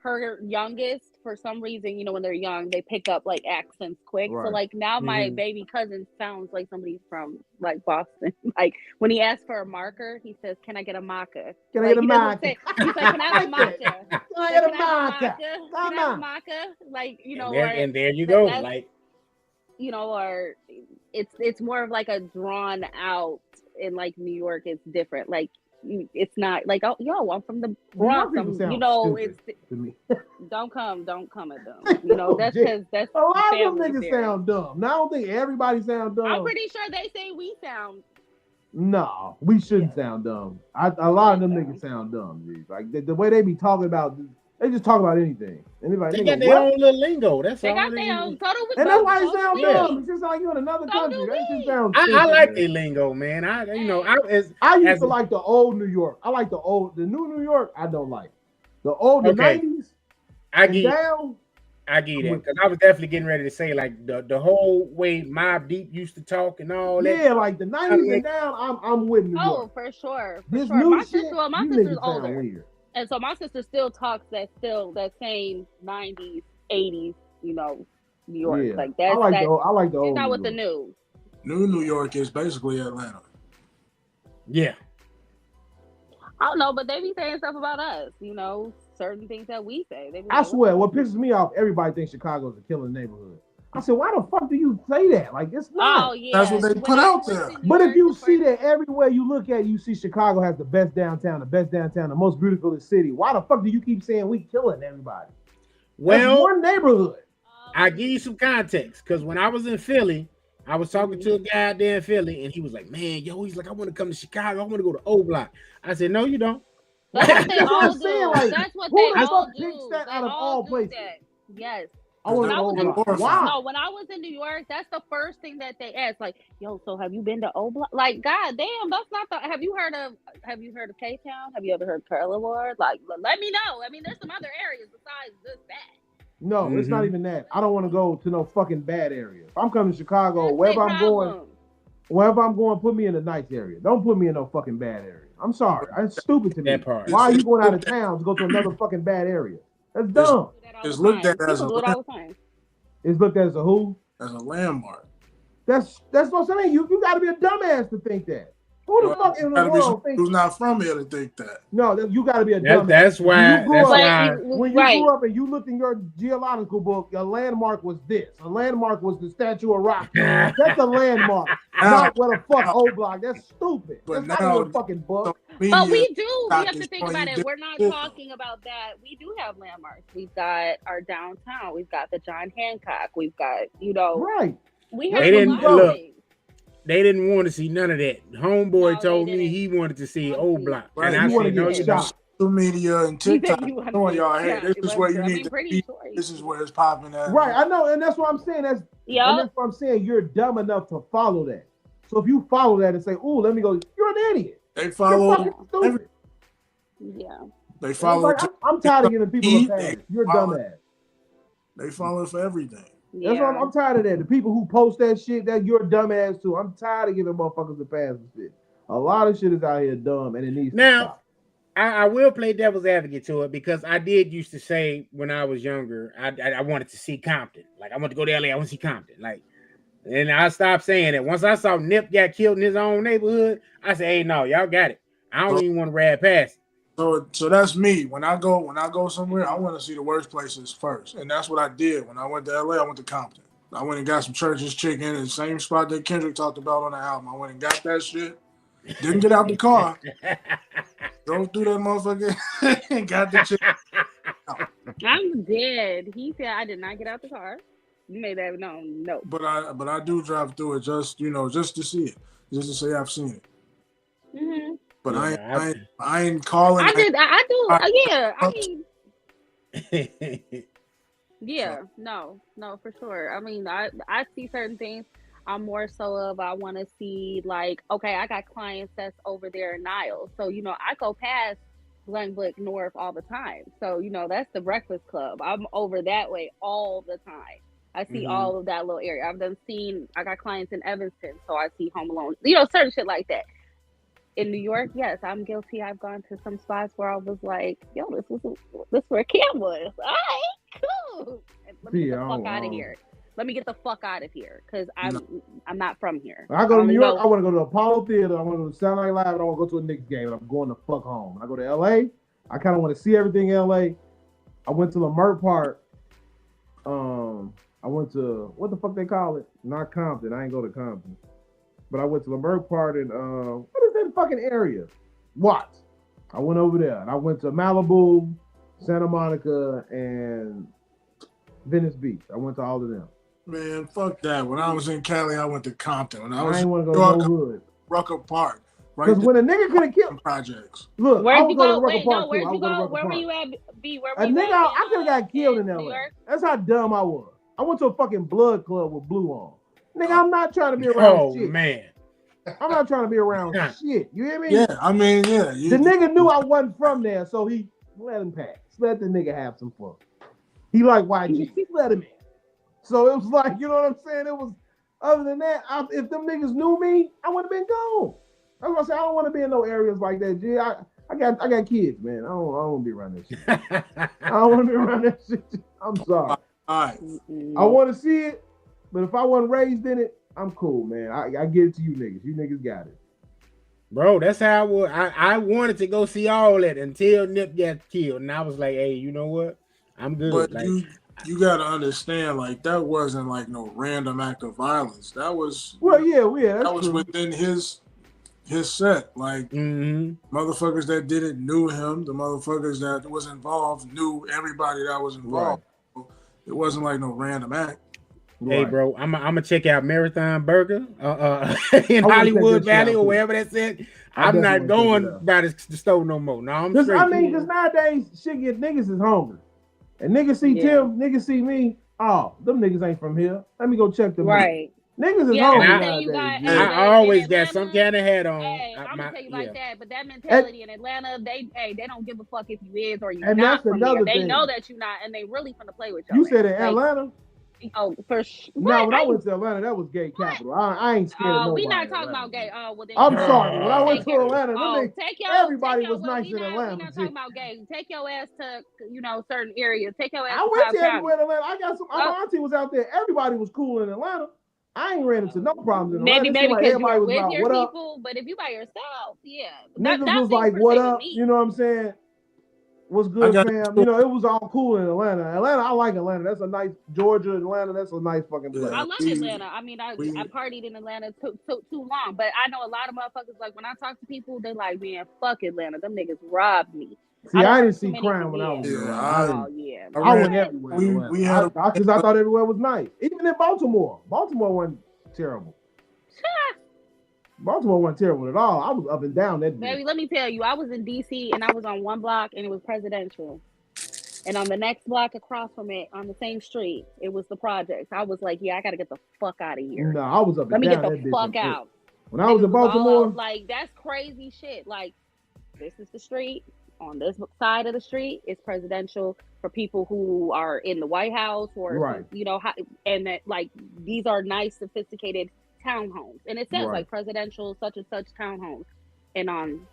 her youngest, for some reason, you know, when they're young, they pick up like accents quick. Right. So like now my baby cousin sounds like somebody from like Boston. Like when he asks for a marker, he says, "Can I get a maca? Can I get a maca?" He's like, "Can I have a maca? Can I get a maca? Can I have a maca?" Like, you know, and there you go. Like, you know, or it's more of like a drawn out. In like New York, it's different. Like, it's not like, oh, yo, I'm from the Bronx. You know, it's don't come at them. You know, that's because that's a lot of them niggas sound dumb. Now I don't think everybody sound dumb. I'm pretty sure they say we sound. No, we shouldn't sound dumb. A lot of them niggas sound dumb, dude. Like the way they be talking about, they just talk about anything. They got their own little lingo. That's they all. Got their own. And that's why it sound dumb. It's just like you in another country. That just sounds. I like their lingo, man. I used to like the old New York. I like the new New York. I don't like the old the 90s. I get it, because I was definitely getting ready to say like the whole way Mobb Deep used to talk and all that. Yeah, like the 90s and down. I'm with New York. Oh, for sure. This new my shit, my sister's older. Weird. And so my sister still talks that same 90s, 80s, you know, New York. Yeah. Like that's I like the old. She's not with the new. New York is basically Atlanta. Yeah. I don't know, but they be saying stuff about us, you know, certain things that we say. I swear, what pisses me off, everybody thinks Chicago's a killing neighborhood. I said, why the fuck do you say that? Like, it's not. Oh yeah, That's what they put out there. But if you see that everywhere you look at, you see Chicago has the best downtown, the most beautiful city. Why the fuck do you keep saying we killing everybody? Well, that's one neighborhood. I give you some context because when I was in Philly, I was talking to a guy out there in Philly, and he was like, "Man, yo," he's like, "I want to come to Chicago. I want to go to O Block." I said, "No, you don't." That's what they all I'm saying, do. like, That's what who they the all fuck do. picks that They out of all do places? that. Yes. I want to go to O Block. Why? No, when I was in New York, that's the first thing that they asked. Like, yo, so have you been to O Block? Like, goddamn, that's not the. Have you heard of K Town? Have you ever heard of Curly Ward? Like, let me know. I mean, there's some other areas besides just that. No, it's not even that. I don't want to go to no fucking bad area. If I'm coming to Chicago, That's wherever their I'm problem. going, put me in a nice area. Don't put me in no fucking bad area. I'm sorry. That's stupid to me. That part. Why are you going out of town to go to another fucking bad area? That's dumb. It's looked at as It's looked at as a who? As a landmark. That's what I'm saying. You got to be a dumbass to think that. Who the fuck in the world thinks? Who's not from here to think that? No, you got to be a dumbass. That's why. When you grew up and you looked in your geological book, your landmark was this. A landmark was the statue of rock. That's a landmark. Not what the fuck O Block. That's stupid. But that's now, not in a fucking book. But we do. We have to think about it. We're not talking about that. We do have landmarks. We've got our downtown. We've got the John Hancock. We've got, right. We have a lot of things. They didn't want to see none of that. Homeboy told me he wanted to see O Block. Right. And I said, no, you don't. Social media and TikTok showing y'all, hey, this is where you need to be. This is where it's popping at. Right, I know, and that's what I'm saying. And that's what I'm saying. You're dumb enough to follow that. So if you follow that and say, "Ooh, let me go," you're an idiot. They follow. They follow. I'm tired of giving people a pass. You're a dumbass. They follow for everything. That's what I'm tired of that. The people who post that shit, that you're a dumbass too. I'm tired of giving motherfuckers a pass and shit. A lot of shit is out here dumb, and it needs to stop. I will play devil's advocate to it because I did used to say when I was younger, I wanted to see Compton. Like, I want to go to LA, I want to see Compton. Like, and I stopped saying it. Once I saw Nip got killed in his own neighborhood, I said, hey, no, y'all got it. I don't even want to ride past it. So that's me. When I go somewhere, I want to see the worst places first. And that's what I did. When I went to LA, I went to Compton. I went and got some Church's chicken in the same spot that Kendrick talked about on the album. I went and got that shit. Didn't get out the car. Drove through that motherfucker and got the chicken. I'm dead. He said I did not get out the car. You made that known. No. But I do drive through it just to see it. Just to say I've seen it. Mm-hmm. But I ain't calling. I mean, yeah, no, for sure. I mean, I see certain things. I'm more so of I want to see, like, okay, I got clients that's over there in Niles, so I go past Glenbrook North all the time. So that's the Breakfast Club. I'm over that way all the time. I see all of that little area. I got clients in Evanston, so I see Home Alone. Certain shit like that. In New York, yes, I'm guilty. I've gone to some spots where I was like, yo, this where Cam was. All right, cool. Let me get the fuck out of here. Let me get the fuck out of here because I'm not from here. When I go to New York, I want to go to the Apollo Theater. I want to go to Saturday Night Live. And I want to go to a Knicks game. And I'm going the fuck home. When I go to LA, I kind of want to see everything in LA. I went to Lamert Park. I went to, what the fuck they call it? Not Compton. I ain't go to Compton. But I went to Lamert Park and what is that fucking area? Watts. I went over there and I went to Malibu, Santa Monica, and Venice Beach. I went to all of them. Man, fuck that. When I was in Cali, I went to Compton. When I was ain't want to go to no hood. Rucker Park. Because when a nigga could have killed projects. Look, where'd you go? Where'd you go? Where were you at? B? Where were you at? I could have got killed in LA. That's how dumb I was. I went to a fucking blood club with Blue on. Nigga, I'm not trying to be around shit. Oh, man. I'm not trying to be around shit. You hear me? Yeah, I mean, yeah. The nigga knew I wasn't from there, so he let him pass. Let the nigga have some fun. He like YG. He let him in. So it was like, you know what I'm saying? It was, other than that, if them niggas knew me, I would have been gone. That's what I say. I don't want to be in no areas like that, G. I got kids, man. I don't want to be around that shit. I don't want to be around that shit. I'm sorry. All right. I want to see it, but if I wasn't raised in it, I'm cool, man. I give it to you niggas. You niggas got it. Bro, that's how I wanted to go see all that until Nip got killed. And I was like, hey, you know what? I'm good. But like, you gotta understand, like that wasn't like no random act of violence. That was that was within his set. Like motherfuckers that didn't knew him, the motherfuckers that was involved knew everybody that was involved. Right. It wasn't like no random act. Hey, bro, I'm gonna check out Marathon Burger in Hollywood Valley or wherever that's at. I'm not going by the store no more. No, I'm straight. I mean, because nowadays shit get niggas is hungry, and niggas see Tim, niggas see me. Oh, them niggas ain't from here. Let me go check them. Right. Niggas is hungry nowadays. I always got some kind of hat on. Hey, I'm gonna tell you like that, but that mentality in Atlanta, they don't give a fuck if you is or you not. That's from another here. thing. They know that you're not, and they really finna play with you. You said in Atlanta? Oh, for sure. No, when I went to Atlanta, that was gay capital. I ain't scared of nobody. We not talking about gay. Well, then I'm sorry. When I went to Atlanta, everybody was nice in Atlanta. We not talking about gay. Take your ass to certain areas. Take your ass. I went to everywhere in Atlanta. I got some. My auntie was out there. Everybody was cool in Atlanta. I ain't ran into no problems in Atlanta. Maybe because you were with your people, but if you by yourself, niggas was like, "What up?" You know what I'm saying? What's good, fam? You know, it was all cool in Atlanta. I like Atlanta. That's a nice Georgia, Atlanta. That's a nice fucking place. I love Atlanta. I mean, I partied in Atlanta too long, but I know a lot of motherfuckers, like when I talk to people, they like, man, fuck Atlanta. Them niggas robbed me. See, I didn't see crime when I was there. I went everywhere. Because I thought everywhere was nice. Even in Baltimore. Baltimore wasn't terrible. Baltimore wasn't terrible at all. I was up and down that day. Baby, let me tell you, I was in DC and I was on one block and it was Presidential. And on the next block across from it, on the same street, it was the projects. I was like, I gotta get the fuck out of here. No, I was up and down. Let me get the fuck out. When I was in Baltimore, like, that's crazy shit. Like, this is the street. On this side of the street is Presidential for people who are in the White House or, and that, like, these are nice, sophisticated townhomes, and it says like Presidential such and such townhomes, and on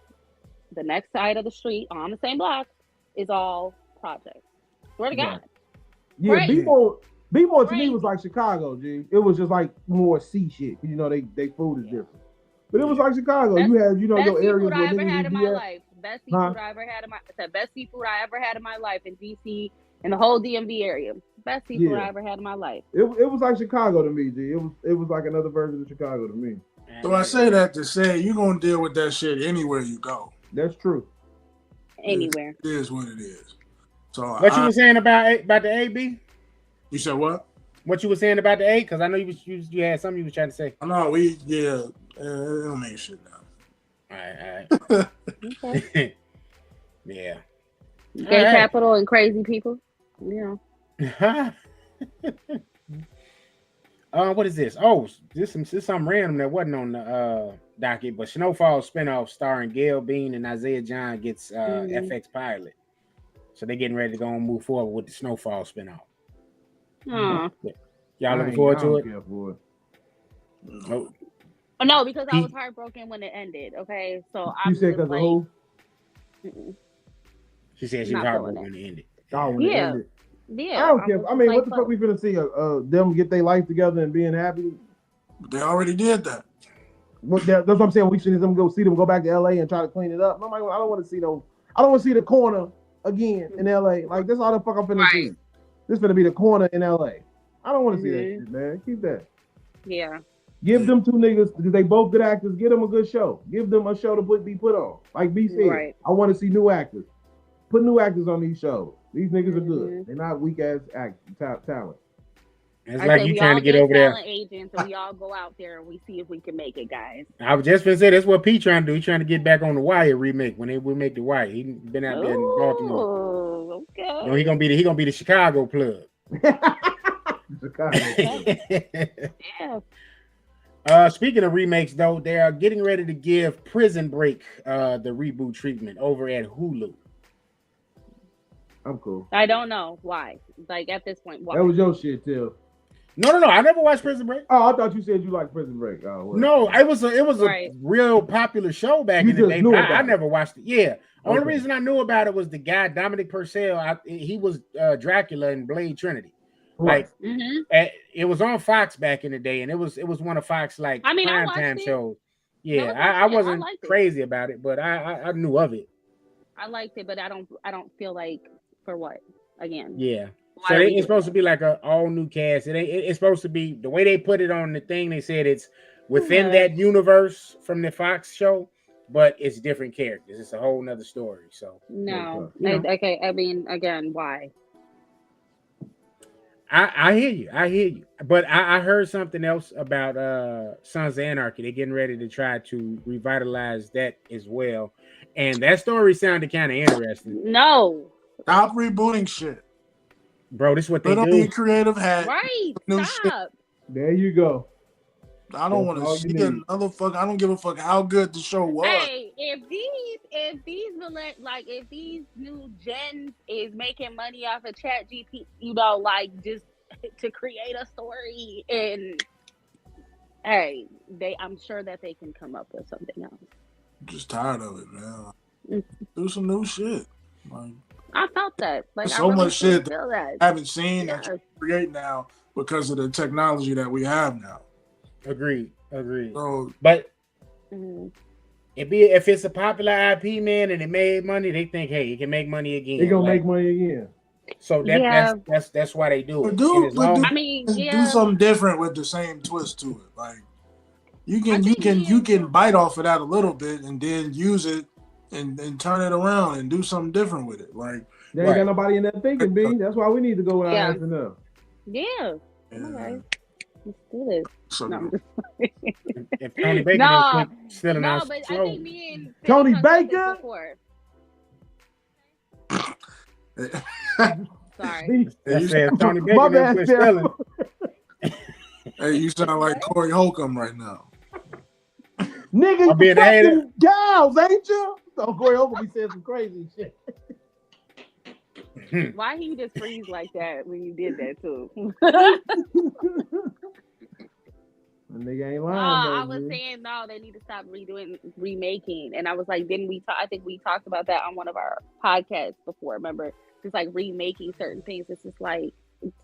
the next side of the street on the same block is all projects. Swear to God. Yeah, B-more to me was like Chicago, G. It was just like more C shit. You know, they food is different, but it was like Chicago. You had your areas where niggas in my life. Best seafood I ever had in my best seafood I ever had in my life in DC and the whole DMV area. Best seafood I ever had in my life. It was like Chicago to me, G. It was like another version of Chicago to me. So I say that to say you're gonna deal with that shit anywhere you go. That's true. Anywhere. It is what it is. So what you were saying about the AB? You said what? What you were saying about the A? Because I know you had something you was trying to say. No, it don't make shit now. All right. Okay. Yeah. Gay capital and crazy people. What is this? Oh, this is something random that wasn't on the docket, but Snowfall spinoff starring Gail Bean and Isaiah John gets FX pilot. So they're getting ready to go and move forward with the Snowfall spinoff. Y'all looking forward to it? Nope. No, because I was heartbroken when it ended. Okay, so you said because of who? She said she was heartbroken when it ended. Yeah. I don't care. I mean, what the fuck we finna see? Them get their life together and being happy? They already did that. That's what I'm saying. We should see them go back to LA and try to clean it up. I don't want to see those. I don't want to see the corner again in LA. Like, that's all the fuck I'm finna see. This finna be the corner in LA. I don't want to see that shit, man. Keep that. Yeah. Give them two niggas, because they both good actors, give them a good show. Give them a show to be put on. Like B said, I want to see new actors. Put new actors on these shows. These niggas are good. They're not weak ass talent. It's like you trying to get over there. Agents, so we all go out there and we see if we can make it, guys. I was just gonna say that's what P trying to do. He's trying to get back on the Wire remake when they will make the Wire. He been out there in Baltimore. Okay. He gonna be the Chicago plug. Chicago. Yeah. Speaking of remakes, though, they are getting ready to give Prison Break the reboot treatment over at Hulu. I'm cool. I don't know why. Like, at this point, why? That was your shit, too. No. I never watched Prison Break. Oh, I thought you said you liked Prison Break. Oh, well. No, it was a real popular show back in the day. I never watched it. Yeah. Only reason I knew about it was the guy, Dominic Purcell. He was Dracula in Blade Trinity. Like it was on Fox back in the day, and it was one of Fox primetime shows. Yeah, I wasn't crazy about it, but I knew of it. I liked it, but I don't feel like for what again. Yeah, So it's supposed to be like a all new cast. It's supposed to be the way they put it on the thing. They said it's within that universe from the Fox show, but it's different characters. It's a whole nother story. So no, okay. I mean, again, why? I hear you. But I heard something else about Sons of Anarchy. They're getting ready to try to revitalize that as well, and that story sounded kind of interesting. No, stop rebooting shit. Bro, this is what they Put do. on creative hat. Right. Stop. Shit. There you go. I don't want to see another fuck. I don't give a fuck how good the show was. Hey, if these new gens is making money off of Chat GP, just to create a story, and hey, I'm sure that they can come up with something else. I'm just tired of it, man. Do some new shit. I felt that. There's so much shit that I haven't seen that you create now because of the technology that we have now. Agreed. So, but if it's a popular IP, man, and it made money, they think, hey, it can make money again. They're gonna make money again. So that's why they do it. Do something different with the same twist to it. Like you can bite off of that a little bit and then use it and turn it around and do something different with it. Like they ain't got nobody in that thinking, B. That's why we need to go with our ass and up. Yeah. Okay. Let's do this. So no. If Tony Baker still no, but I think me and Tony Baker. Sorry. I said Tony Baker quit spelling. Hey, you sound like Corey Holcomb right now. Nigga, you fucking gals, ain't you? So Corey Holcomb be saying some crazy shit. Why he just freeze like that when you did that too? Nigga ain't lying. I was saying no, they need to stop remaking. And I was like, didn't we? I think we talked about that on one of our podcasts before. Remember, just like remaking certain things. It's just like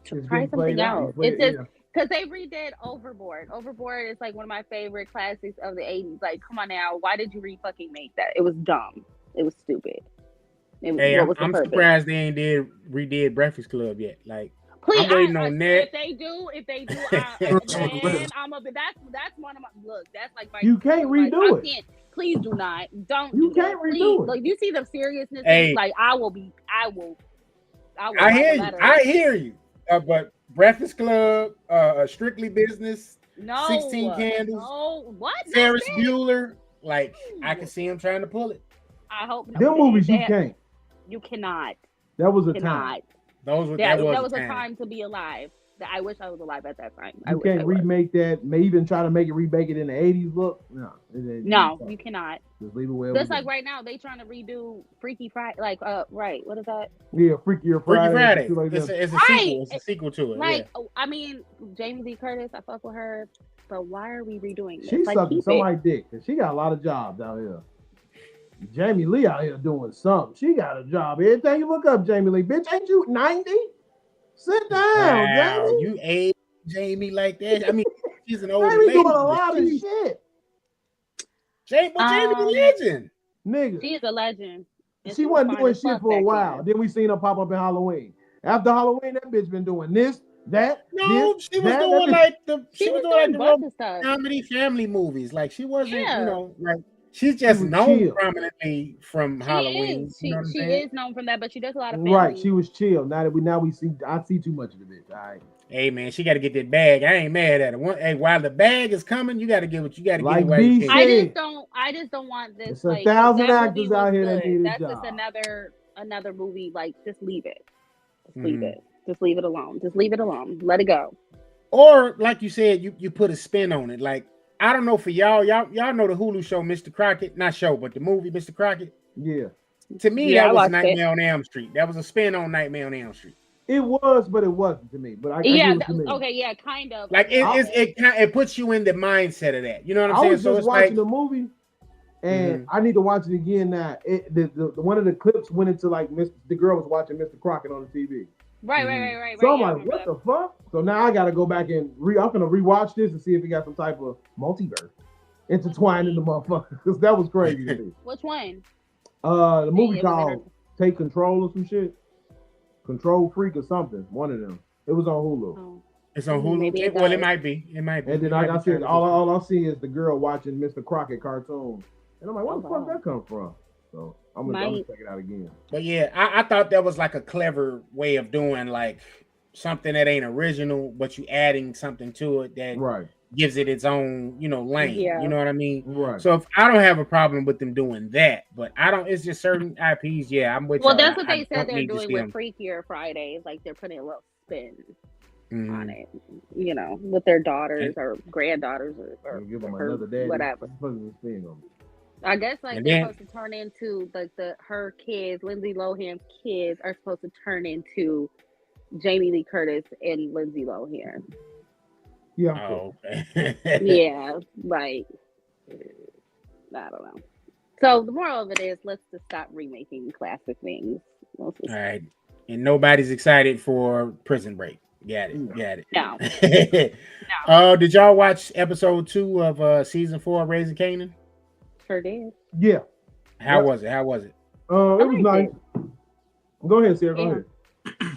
try something else. It's just because they redid Overboard. Overboard is like one of my favorite classics of the '80s. Like, come on now, why did you fucking make that? It was dumb. It was stupid. Hey, I'm surprised they ain't redid Breakfast Club yet. Like, please, I'm waiting on that. If they do, man, I'm a. That's one of my. Look, that's like my. You can't redo it. Please do not. Don't. You can't redo it. Look, you see the seriousness. Hey, like I will. I hear you. But Breakfast Club, Strictly Business, 16 Candles, what? Ferris Bueller. Like, I can see him trying to pull it. I hope not. Them movies you can't. You cannot. That was a time. That was a time to be alive. I wish I was alive at that time. You can't remake that. May even try to remake it in the 80s look. No, you cannot. Just leave it where just like right now, they trying to redo Freaky Friday. Like, right? What is that? Yeah, Freakier Friday. Freaky Friday. It's a sequel. It's a sequel to it. Like, I mean, Jamie Lee Curtis. I fuck with her, but why are we redoing this? She's sucking somebody's dick. She got a lot of jobs out here. Jamie Lee out here doing something. She got a job. Every time you look up Jamie Lee, bitch, ain't you 90? Sit down, Jamie. You age Jamie like that? I mean, she's an old lady. Jamie doing a lot of shit. Jamie the legend. Nigga. She's a legend. She wasn't doing shit for a while. Then we seen her pop up in Halloween. After Halloween, that bitch been doing this, that. No, this, she was that, doing like she was doing like the comedy family movies. Like she wasn't, like she's just known prominently from Halloween. She is known from that, but she does a lot of family. Right, she was chill. Now we see, I see too much of the bitch. All right. Hey man, she got to get that bag. I ain't mad at her. Hey, while the bag is coming, you got to get what you got to like get. I just don't want this. It's 1,000 actors out here that need a job. That's just another movie. Like, just leave it. Just leave it. Just leave it alone. Just leave it alone. Let it go. Or like you said, you put a spin on it. Like, I don't know for y'all know the Hulu show Mr. Crockett, not show, but the movie Mr. Crockett. Yeah. To me, that was Nightmare on Elm Street. That was a spin on Nightmare on Elm Street. It was, but it wasn't to me. But kind of. Like it puts you in the mindset of that. You know what I'm saying? I was just watching the movie, and I need to watch it again now. The one of the clips went into like the girl was watching Mr. Crockett on the TV. Right. So I'm like, what the fuck? So now I gotta go back and I'm gonna rewatch this and see if it got some type of multiverse intertwined in the motherfucker, because that was crazy to me. Which one? The movie called Take Control or some shit. Control Freak or something. One of them. It was on Hulu. Oh. It's on Hulu. It might be. It might be. And then, like I said, all I see is the girl watching Mr. Crockett cartoon, and I'm like, where the fuck that come from? So I'm gonna check it out again. But yeah, I thought that was like a clever way of doing like something that ain't original, but you adding something to it that gives it its own, lane. Yeah. You know what I mean? Right. So if I don't have a problem with them doing that, but I don't. It's just certain IPs. Yeah, I'm with. Well, y'all. that's what they said they're doing with them. Freakier Fridays. Like they're putting a little spin on it, with their daughters or granddaughters or give them her, another daddy. whatever. I guess like they're supposed to turn into like her kids, Lindsay Lohan's kids are supposed to turn into Jamie Lee Curtis and Lindsay Lohan. Yeah. Oh, okay. Yeah, like I don't know. So the moral of it is, let's just stop remaking classic things. All right, and nobody's excited for Prison Break. Got it. No. Did y'all watch episode 2 of season 4 of Raising Kanan? Sure did. Yeah. How was it? It was nice. Go ahead, Sarah. Go ahead.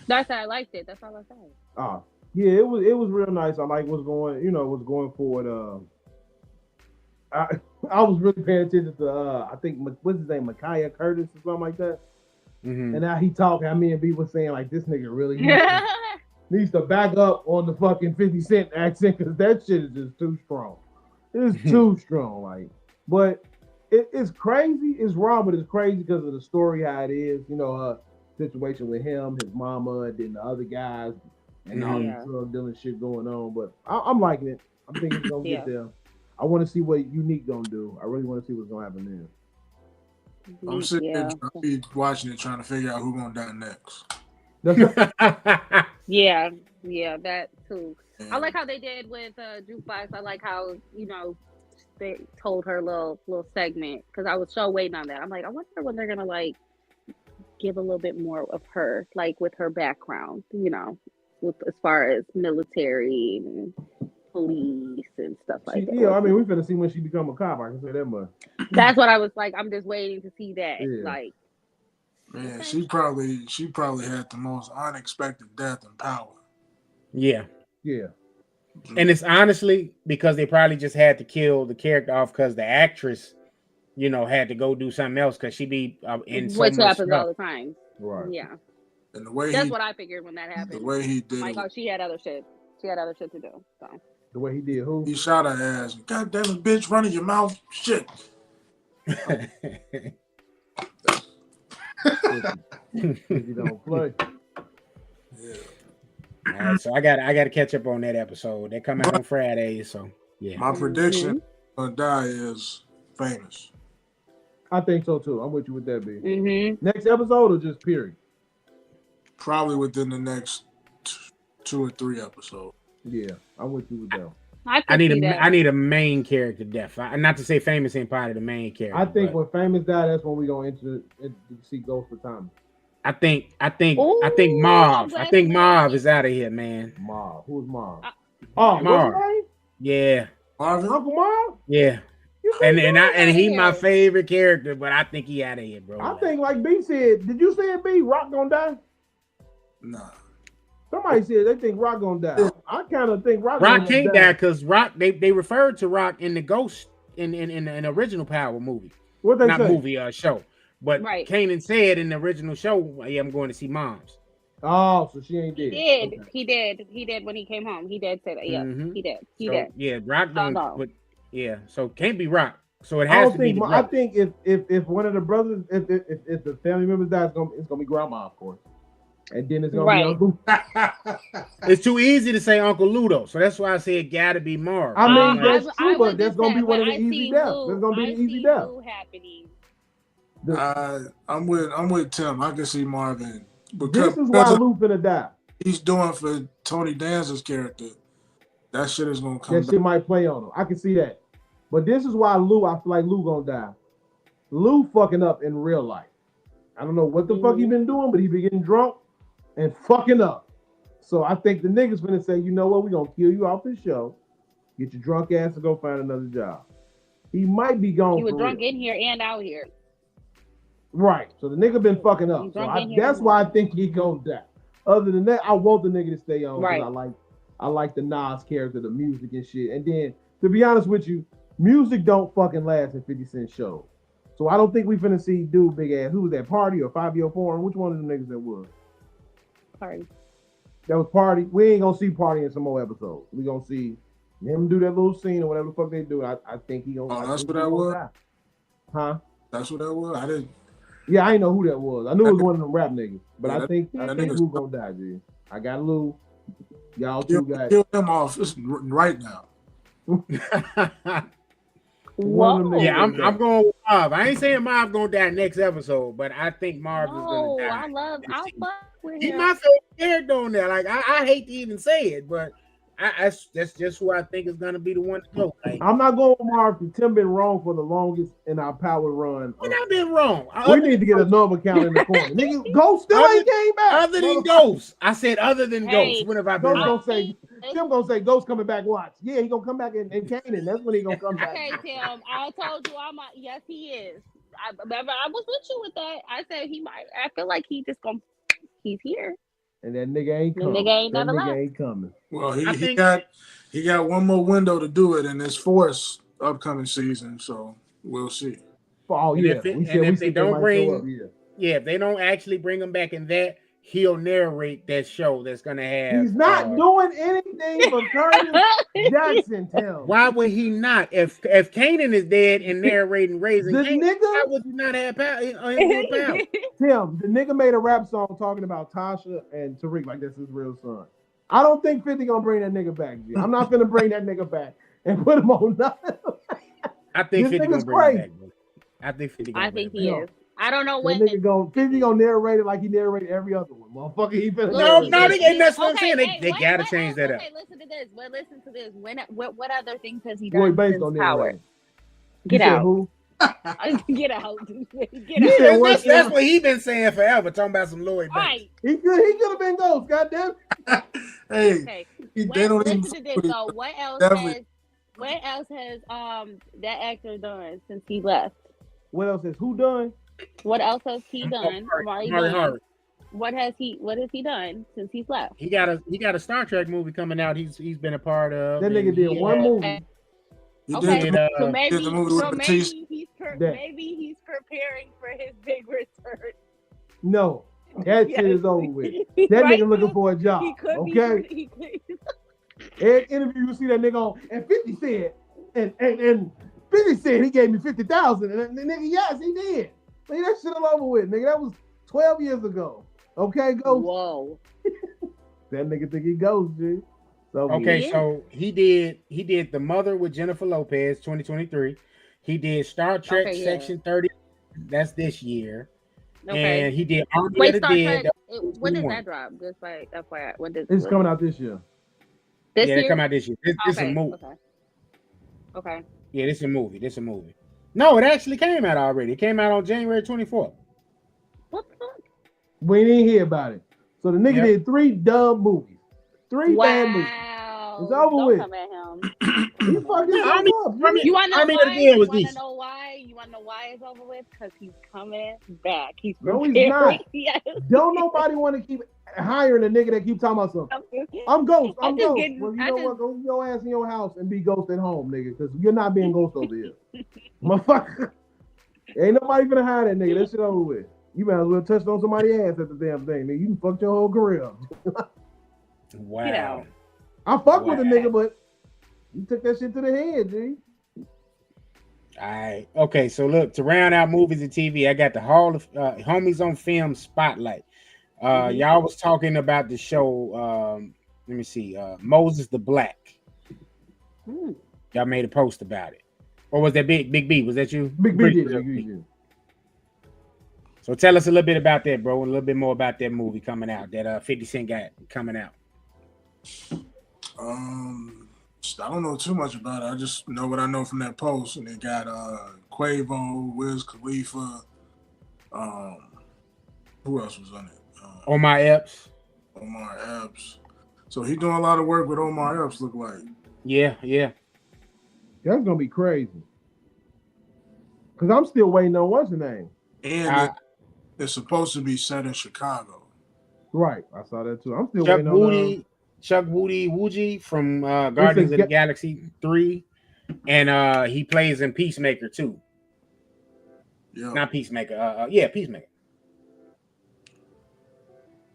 That's how I liked it. That's all I said. Yeah, it was real nice. I like what's going forward. I was really paying attention to I think what's his name, Micaiah Curtis or something like that. Mm-hmm. And now he talking. I mean, B was saying like this nigga really needs to back up on the fucking 50 Cent accent because that shit is just too strong. It's too strong, like. But it's crazy. It's wrong, but it's crazy because of the story how it is. Her situation with him, his mama, and then the other guys, and all the drug dealing shit going on. But I'm liking it. I'm thinking it's gonna get there. I want to see what Unique gonna do. I really want to see what's gonna happen there. I'm sitting there watching it, trying to figure out who's gonna die next. Yeah, that too. I like how they did with Jukebox. I like how they told her little segment because I was so waiting on that. I'm like, I wonder when they're gonna like give a little bit more of her, like with her background, with as far as military and police and stuff like that. Yeah, I mean, we finna see when she become a cop. I can say that much. That's what I was like. I'm just waiting to see that. Yeah. Like, man, she probably had the most unexpected death in Power. Yeah. Yeah. And it's honestly because they probably just had to kill the character off because the actress, had to go do something else because she be in so which much happens stuff. all the time. Right. Yeah. And the way that's what I figured when that happened. The way he did. Like, she had other shit. She had other shit to do. So. The way he did who? He shot her ass. God damn it, bitch! Running your mouth, shit. You don't play. Yeah. All right, so I got to catch up on that episode. They come out on Friday, so yeah. My prediction gonna die is Famous. I think so too. I'm with you with that, B. Mm-hmm. Next episode or just period? Probably within the next 2 or 3 episodes. Yeah, I'm with you with that. I need a main character death. Not to say Famous ain't part of the main character. I think when Famous die, that's when we gonna see Ghost for Tommy. I think Marv. I think Marv is out of here, man. Marv. Who's Marv? Marv. Yeah. Marvin? Uncle Marv? Yeah. And he my favorite character, but I think he out of here, bro. I think like B said, did you say it, B? Rock gonna die? Nah. Somebody said they think Rock gonna die. I kind of think Rock can't die because Rock they referred to Rock in the Ghost in an original Power movie. What they not say? Movie show. But Kanan said in the original show, yeah, I'm going to see Moms. Oh, so she ain't dead. He did when he came home. He did say that. Yeah, he did. He did. Yeah, Rock don't. But yeah, so can't be Rock. So it has to be. I think if one of the brothers, if the family members die, it's gonna be Grandma, of course, and then it's gonna be Uncle. It's too easy to say Uncle Ludo, so that's why I say it gotta be Marv. I mean, that's true, but that's gonna be one of the easy deaths. That's gonna be the easy death. I'm with Tim. I can see Marvin. This is why Lou finna die. He's doing for Tony Danza's character. That shit is gonna come. That shit might play on him. I can see that. But this is why I feel like Lou gonna die. Lou fucking up in real life. I don't know what the fuck he been doing, but he been getting drunk and fucking up. So I think the niggas finna say, you know what, we gonna kill you off this show. Get your drunk ass to go find another job. He might be gone. He was drunk in here and out here. Right. So the nigga been fucking up. So that's why I think he gonna die. Other than that, I want the nigga to stay on Right. because I like the Nas character, the music and shit. And then, to be honest with you, music don't fucking last in 50 Cent show. So I don't think we finna see dude big ass. Who was that, Party or 504? Which one of them niggas that was? Party. That was Party. We ain't gonna see Party in some more episodes. We gonna see him do that little scene or whatever the fuck they do. I think he gonna. Oh, that's what that was? Die. Huh? That's what that was? I didn't. Yeah, I didn't know who that was. I knew it was one of them rap niggas. But Yeah, I think who gonna die, G. I got Lou. Y'all two got. Kill them off right now. Whoa. Yeah, I'm going with Marv. I ain't saying Marv gonna die next episode, but I think Marv is gonna die. I'll fuck with him. He's my favorite character on there. Like I hate to even say it, but that's just who I think is gonna be the one to go. Like, I'm not going with Marv because Tim been wrong for the longest in our power run. and I've been wrong. We need to get a number count in the corner. Nigga, Ghost still ain't came back. Other than Ghost. I said other than Hey, Ghost. When have I been wrong? Tim gonna say Ghost coming back. Watch. Yeah, he gonna come back in Kanan. That's when he gonna come back. Okay, Tim. I told you yes, he is. I was with you with that. I said he might. I feel like he's here. And that nigga ain't coming. That nigga ain't coming. Well, he got one more window to do it in this fourth upcoming season, so we'll see. Oh yeah. If they don't bring, if they don't actually bring him back in that, he'll narrate that show that's gonna have. He's not doing anything for Curtis Jackson. Tim. Why would he not? If Kanan is dead and narrating Raising Kanan, nigga, why would he not have power? Tim, the nigga made a rap song talking about Tasha and Tariq like that's his real son. I don't think 50 gonna bring that nigga back. G. I'm not gonna bring that nigga back and put him on nothing. I think 50 gonna bring him back. Bro. I think 50. I think he is. I don't know when. 50 gonna narrate it like he narrated every other one. Motherfucker, he finna. And that's what I'm saying. They gotta change that up. Okay, listen to this. What other things has he done based since on Power? Get out. Who? Get out. Get out. That's what he been saying forever. Talking about some Lloyd Banks. Right. He could have been Ghost. Goddamn. Hey, they don't even. Listen to this though. What else has that actor done since he left? What else has who done? What else has he done? Harry. What has he done since he's left? He got a Star Trek movie coming out. He's been a part of. That nigga did one movie. Okay, so maybe he's preparing for his big return. No, that shit is over with. That nigga looking for a job. Okay. Every interview you see that nigga on, and 50 said, and 50 said he gave me 50,000, and the nigga, yes, he did. Like, that shit all over with, nigga. That was 12 years ago. Okay, Ghost. Whoa. That nigga think he goes, G. So he did The Mother with Jennifer Lopez, 2023. He did Star Trek Section 30. That's this year. Okay. And he did Army of the Dead. When does that drop? Just like FYI. It's coming out this year. This year? It come out this year. This is a movie. Okay. Yeah, this is a movie. No, it actually came out already. It came out on January 24th. What the fuck? We didn't hear about it. So the nigga did 3 dumb movies. 3 bad movies. It's over with. Come at him. You fucking You want to know why? You want to know why it's over with? Because he's coming back. He's no, he's not. Yes. Don't nobody want to keep hiring a nigga that keep talking about something. I'm Ghost. Well, you know what? Go your ass in your house and be Ghost at home, nigga, because you're not being Ghost over here. Motherfucker. Ain't nobody gonna hire that nigga. That shit over with. You might as well touch on somebody's ass at the damn thing, nigga. You can fuck your whole career up. Wow. I fuck with the nigga, but you took that shit to the head, G. All right. Okay, so look, to round out movies and TV, I got the Hall of Homies on Film Spotlight. Y'all was talking about the show, let me see, Moses the Black. Y'all made a post about it. Or was that Big B? Was that you? Big B did. So tell us a little bit about that, bro, and a little bit more about that movie coming out, that 50 Cent got coming out. I don't know too much about it. I just know what I know from that post. And it got Quavo, Wiz Khalifa. Who else was on it? Omar Epps. So he doing a lot of work with Omar Epps, look like. Yeah. That's gonna be crazy. Cause I'm still waiting on what's the name. And it's supposed to be set in Chicago. Right, I saw that too. I'm still waiting on Chuck Woogie from Guardians of the Galaxy 3, and he plays in Peacemaker too. Yeah. Not Peacemaker. Peacemaker.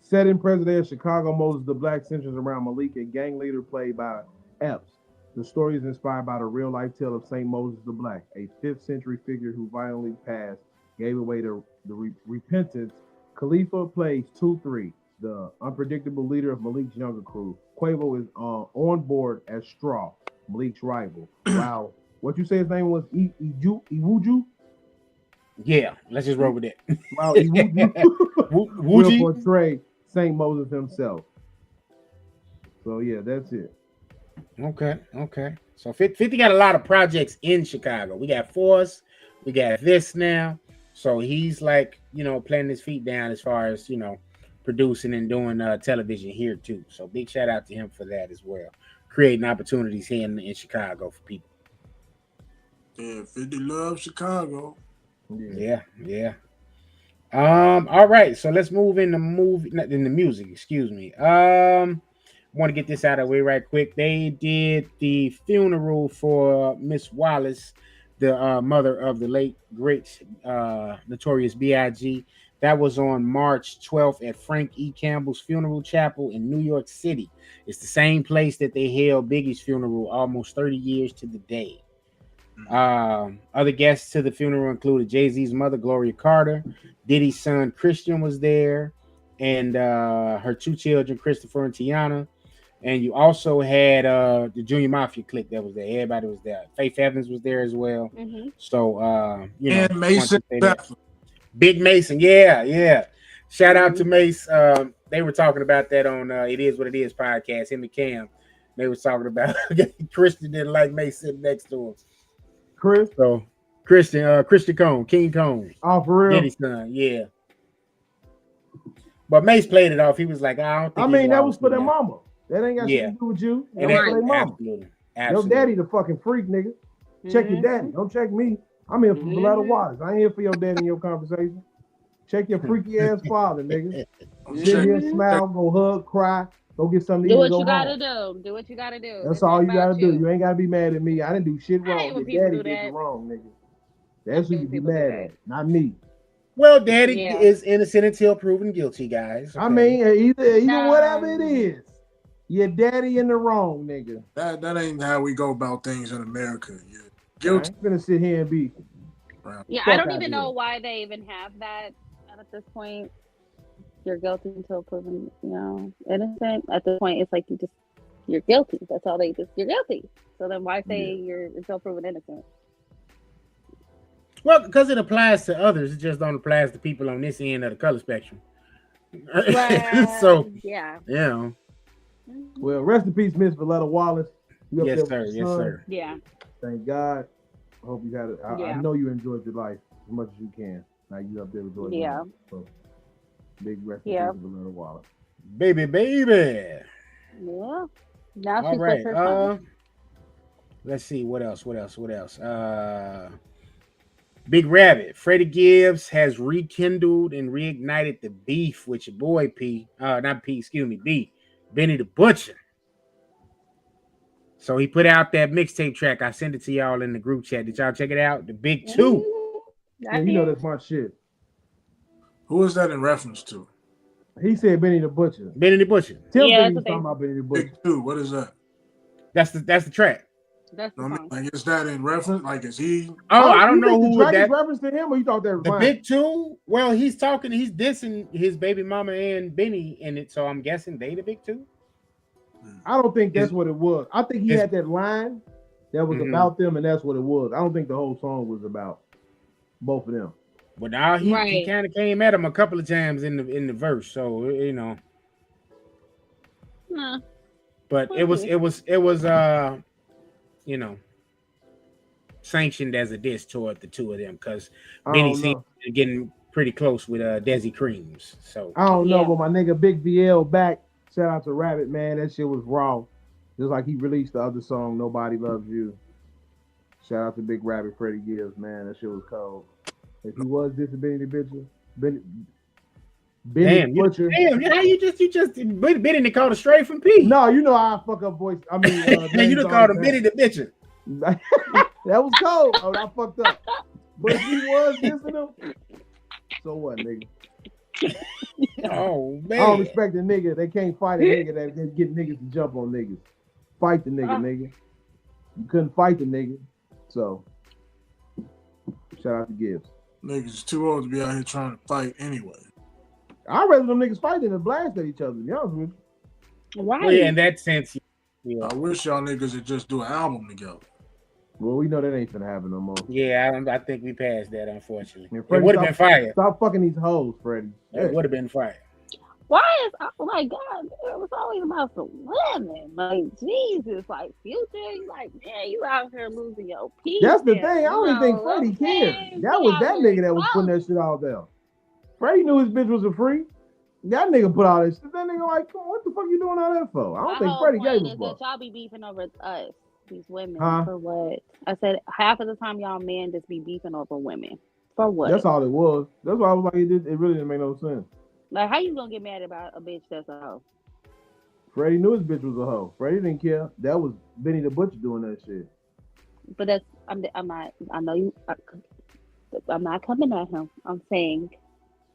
Set in present day of Chicago, Moses the Black centers around Malik, a gang leader played by Epps. The story is inspired by the real-life tale of St. Moses the Black, a 5th century figure who violently passed, gave away the repentance. Khalifa plays 2-3, the unpredictable leader of Malik's younger crew. Quavo is on board as Straw, Malik's rival. Wow. What you say his name was? Iwuju? Yeah, let's just roll with it. Wow, Iwuju will portray St. Moses himself. So yeah, that's it. Okay. So 50 got a lot of projects in Chicago. We got Force, we got this now. So he's like, planting his feet down as far as, producing and doing television here too. So big shout out to him for that as well. Creating opportunities here in Chicago for people. Yeah, 50 loves Chicago. Yeah. All right, so let's move in the music, excuse me. Want to get this out of the way right quick. They did the funeral for Miss Wallace, the mother of the late great Notorious B.I.G. That was on March 12th at Frank E. Campbell's Funeral Chapel in New York City. It's the same place that they held Biggie's funeral almost 30 years to the day. Other guests to the funeral included Jay-Z's mother, Gloria Carter. Diddy's son, Christian, was there, and her 2 children, Christopher and Tiana. And you also had the Junior Mafia clique that was there. Everybody was there. Faith Evans was there as well. Mm-hmm. So, and Mason, Big Mason, yeah. Shout out to Mace. They were talking about that on It Is What It Is podcast. Him and Cam, they were talking about Christian didn't like Mace sitting next to him. Chris? So Christian Cone, King Cone. Oh, for real? Diddy's son, yeah. But Mace played it off. He was like, I don't think. I mean, that was for their mama. That ain't got shit to do with you. That was for their mama. Absolutely. Your daddy the fucking freak, nigga. Check your daddy. Don't check me. I'm here for Blvdve Waters. I ain't here for your daddy in your conversation. Check your freaky ass father, nigga. Sit here, smile, go hug, cry. Go get something to eat. Do what you gotta do. Do what you gotta do. That's all you gotta do. You ain't gotta be mad at me. I didn't do shit wrong. Your daddy did it wrong, nigga. That's who you be mad at, not me. Well, daddy is innocent until proven guilty, guys. Okay. I mean, either whatever it is, your daddy in the wrong, nigga. That ain't how we go about things in America. You're guilty. I'm gonna sit here and be. Yeah, I don't even know why they even have that at this point. You're guilty until proven, innocent. At this point, it's like you're guilty. That's all you're guilty. So then why say you're until proven innocent? Well, because it applies to others. It just don't apply to people on this end of the color spectrum. So, yeah. Well, rest in peace, Miss Blvdve Wallace. Yes, sir. Yeah. Thank God. I hope you had it. I know you enjoyed your life as much as you can. Now you up there with Jordan. Yeah. So, big rest in peace, Blvdve Wallace. Baby. Yeah. Now she's with her son. Let's see what else. Big Rabbit. Freddie Gibbs has rekindled and reignited the beef with your boy B, Benny the Butcher. So he put out that mixtape track. I sent it to y'all in the group chat. Did y'all check it out? The Big Two. Yeah, you know that's my shit. Who is that in reference to? He said Benny the Butcher. Benny the Butcher. Tell me he's talking about Benny the Butcher. Big Two. What is that? That's the track. That's the song. Like, is that in reference? Like, is he? Oh, I don't know who that reference to him, or you thought that was the Big Two? Well, he's dissing his baby mama and Benny in it, so I'm guessing they the Big Two. I don't think that's what it was. I think he had that line that was about them, and that's what it was. I don't think the whole song was about both of them. But now he kind of came at him a couple of times in the verse, so But it was sanctioned as a diss toward the two of them because Benny seemed getting pretty close with Desi Creams. So I don't know, but my nigga Big VL back. Shout out to Rabbit, man. That shit was raw. Just like he released the other song, Nobody Loves You. Shout out to Big Rabbit, Freddie Gibbs, man. That shit was cold. If he was dissing Benny the Butcher, Benny Butcher. Damn, how you just Benny to call it straight from P. No, you know how I fuck up voice. I mean, you done called him Benny the Bitcher. That was cold. Oh, I fucked up. But if he was dissing him, so what, nigga? Oh man, I don't respect a nigga. They can't fight a nigga that can get niggas to jump on niggas. Fight the nigga, nigga. You couldn't fight the nigga. So shout out to Gibbs. Niggas too old to be out here trying to fight anyway. I'd rather them niggas fight than blast at each other, to be honest with you. Right. Well, yeah, in that sense, yeah. I wish y'all niggas would just do an album together. Well, we know that ain't gonna happen no more. Yeah, I think we passed that, unfortunately. It Freddie, would have been fire. Stop fucking these hoes, Freddie. It would have been fire. Why is, oh my God, it was always about some women. Like, Jesus, like, Future, you like, man, you out here losing your peace. That's the thing. I don't even think Freddie cared. That was that nigga that was putting that shit out there. Freddie knew his bitch was a freak. That nigga put all that shit. That nigga like, come on, what the fuck you doing all that for? I don't think Freddie gave a fuck. Y'all be beefing over us, these women, for what? I said half of the time y'all men just be beefing over women. For what? That's all it was. That's why I was like, it really didn't make no sense. Like, how you gonna get mad about a bitch that's a hoe? Freddie knew his bitch was a hoe. Freddie didn't care. That was Benny the Butcher doing that shit. But that's, I'm not, I know you, I'm not coming at him. I'm saying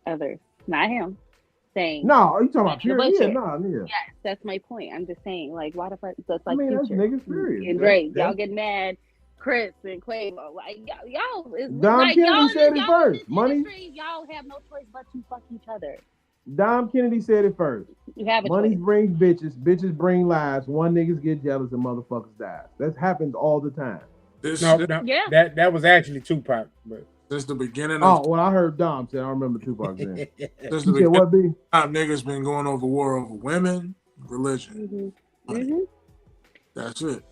others, not him. Saying no, you talking about pure? Yeah, Yes, that's my point. I'm just saying, like, why the fuck? That's like, I mean, that's Future niggas period. and Drake. Y'all get mad. Chris and Quavo, like y'all is Dom like, Kennedy said it first. Money. Industry, y'all have no choice but to fuck each other. Dom Kennedy said it first. You have a money choice. brings bitches. Bitches bring lives. One niggas get jealous and motherfuckers die. That happens all the time. Yeah. That was actually Tupac, but. Since the beginning of I heard Dom say I remember Tupac saying. Since the beginning what be? Niggas been going over war over women, religion. That's it.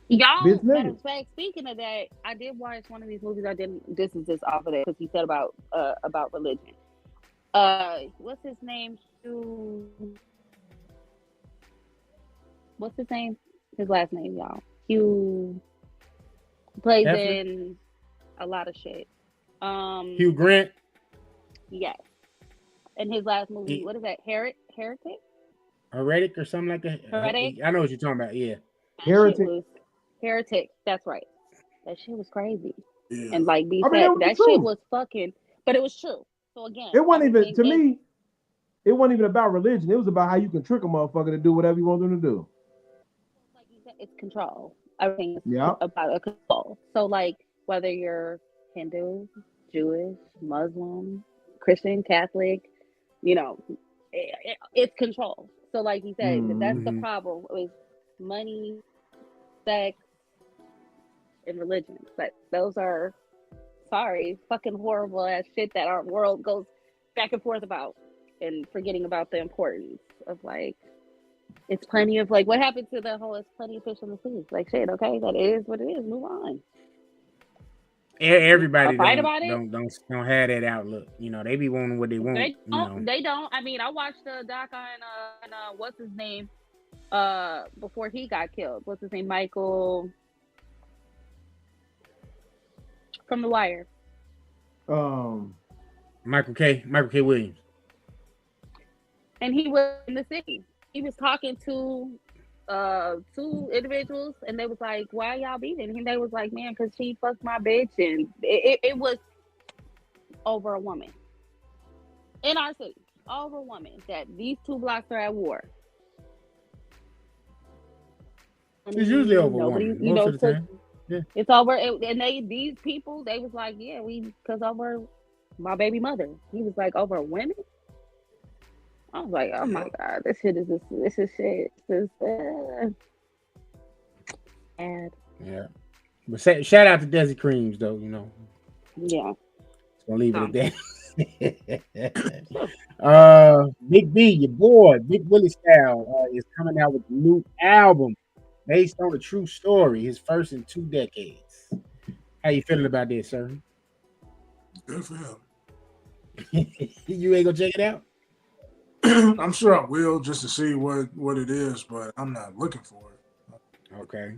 Y'all, matter of fact, speaking of that, I did watch one of these movies. This is just off of that because he said about religion. What's his name? What's his name? His last name, y'all. Hugh plays in a lot of shit. Hugh Grant. Yes. And his last movie, what is that? Heretic or something like that. Heretic? I know what you're talking about. Yeah. Heretic. That's right. That shit was crazy. Yeah. And like B said, that shit was fucking, but it was true. So again, it wasn't even to me. It wasn't even about religion. It was about how you can trick a motherfucker to do whatever you want them to do. Like you said, it's control. Everything is about a control. So like whether you're Hindu, Jewish, Muslim, Christian, Catholic, it's control. So like he said, that's the problem with money, sex, and religion. But those are fucking horrible ass shit that our world goes back and forth about, and forgetting about the importance of like, it's plenty of like, what happened to the whole, it's plenty of fish in the sea. Like shit, okay, that is what it is. Move on. Everybody don't have that outlook. They be wanting what they want. They don't. I mean, I watched the doc on what's his name before he got killed. What's his name? Michael from The Wire. Michael K. Williams. And he was in the city. He was talking to two individuals, and they was like, why y'all beating? And they was like, man, because she fucked my bitch. And it was over a woman in our city, over a woman, that these two blocks are at war. And it's usually over a woman most of the time. Yeah. It's over, and these people, they was like, yeah, because over my baby mother. He was like, over women. I was like, oh my God, this is shit. This is bad. Yeah. But shout out to Desi Creams, though, Yeah. Just gonna leave it at that. Big B, your boy, Big Willie Style, is coming out with a new album based on a true story, his first in 2 decades. How you feeling about this, sir? Good for him. You ain't gonna check it out? I'm sure I will, just to see what it is, but I'm not looking for it. Okay.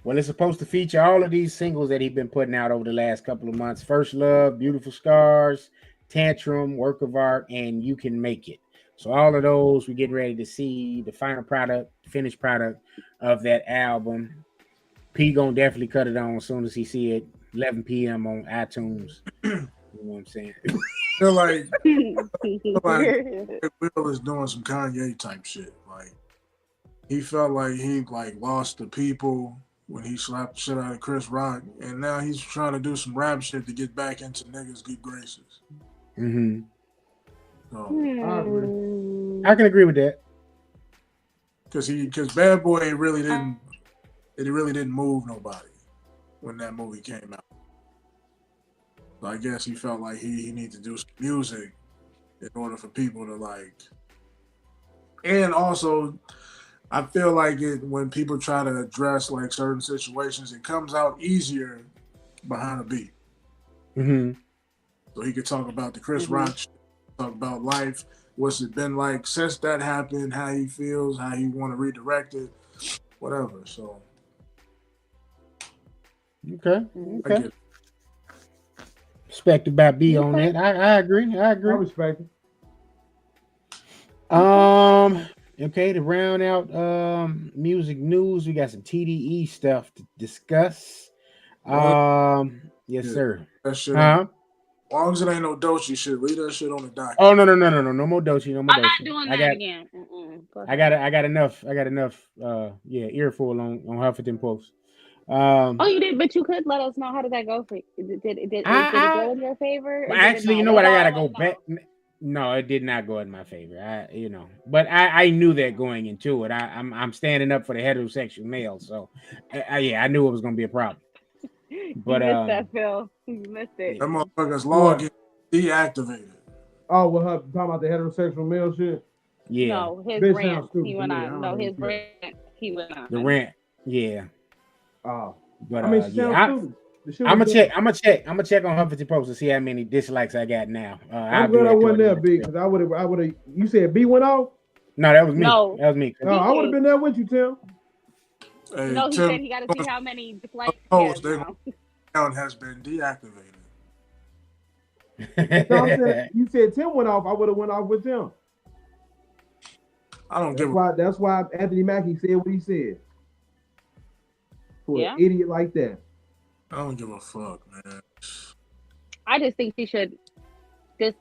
Well, it's supposed to feature all of these singles that he's been putting out over the last couple of months. First Love, Beautiful Scars, Tantrum, Work of Art, and You Can Make It. So all of those, we're getting ready to see the final product, finished product of that album. P gonna definitely cut it on as soon as he see it. 11 p.m. on iTunes. You know what I'm saying? I feel like Will is doing some Kanye type shit. Like he felt like he lost the people when he slapped the shit out of Chris Rock, and now he's trying to do some rap shit to get back into niggas' good graces. Mm-hmm. So, I can agree with that. Because Bad Boy really didn't move nobody when that movie came out. So I guess he felt like he needed to do some music in order for people to like. And also, I feel like when people try to address like certain situations, it comes out easier behind a beat. Mm-hmm. So he could talk about the Chris Rock shit, talk about life, what's it been like since that happened, how he feels, how he want to redirect it, whatever. So okay. Respect about B on that. I agree. I respect it. Okay, to round out music news, we got some TDE stuff to discuss. Yes, sir. That shit. As long as it ain't no Doechii shit, leave that shit on the dock. Oh no more Doechii, no more Doechii. I'm not doing that again. I got enough earful on Huffington Post. You did, but you could let us know how did that go for you? Did it go in your favor? Actually, you know what? I gotta go back. No, it did not go in my favor. But I knew that going into it. I'm standing up for the heterosexual male, so I knew it was gonna be a problem. But you missed that, Phil. You missed it. That motherfucker's log deactivated. Oh, what her talking about the heterosexual male shit? Yeah. No, his Bitch rant. He went stupid. on. No, his rant. He went on. The rant. Yeah. Oh, but I mean, she sounds stupid. I'm gonna check on Huffington Post to see how many dislikes I got now. I'm glad I wasn't there, B, because I would have. You said B went off? No, that was me. No, that was me. No, I would have been there with you, Tim. Hey, no, he said he got to see how many dislikes he has now. Account has been deactivated. No, I'm saying, you said Tim went off. I would have went off with Tim. I don't give. That's why Anthony Mackie said what he said. For an idiot like that. I don't give a fuck, man. I just think she should. This.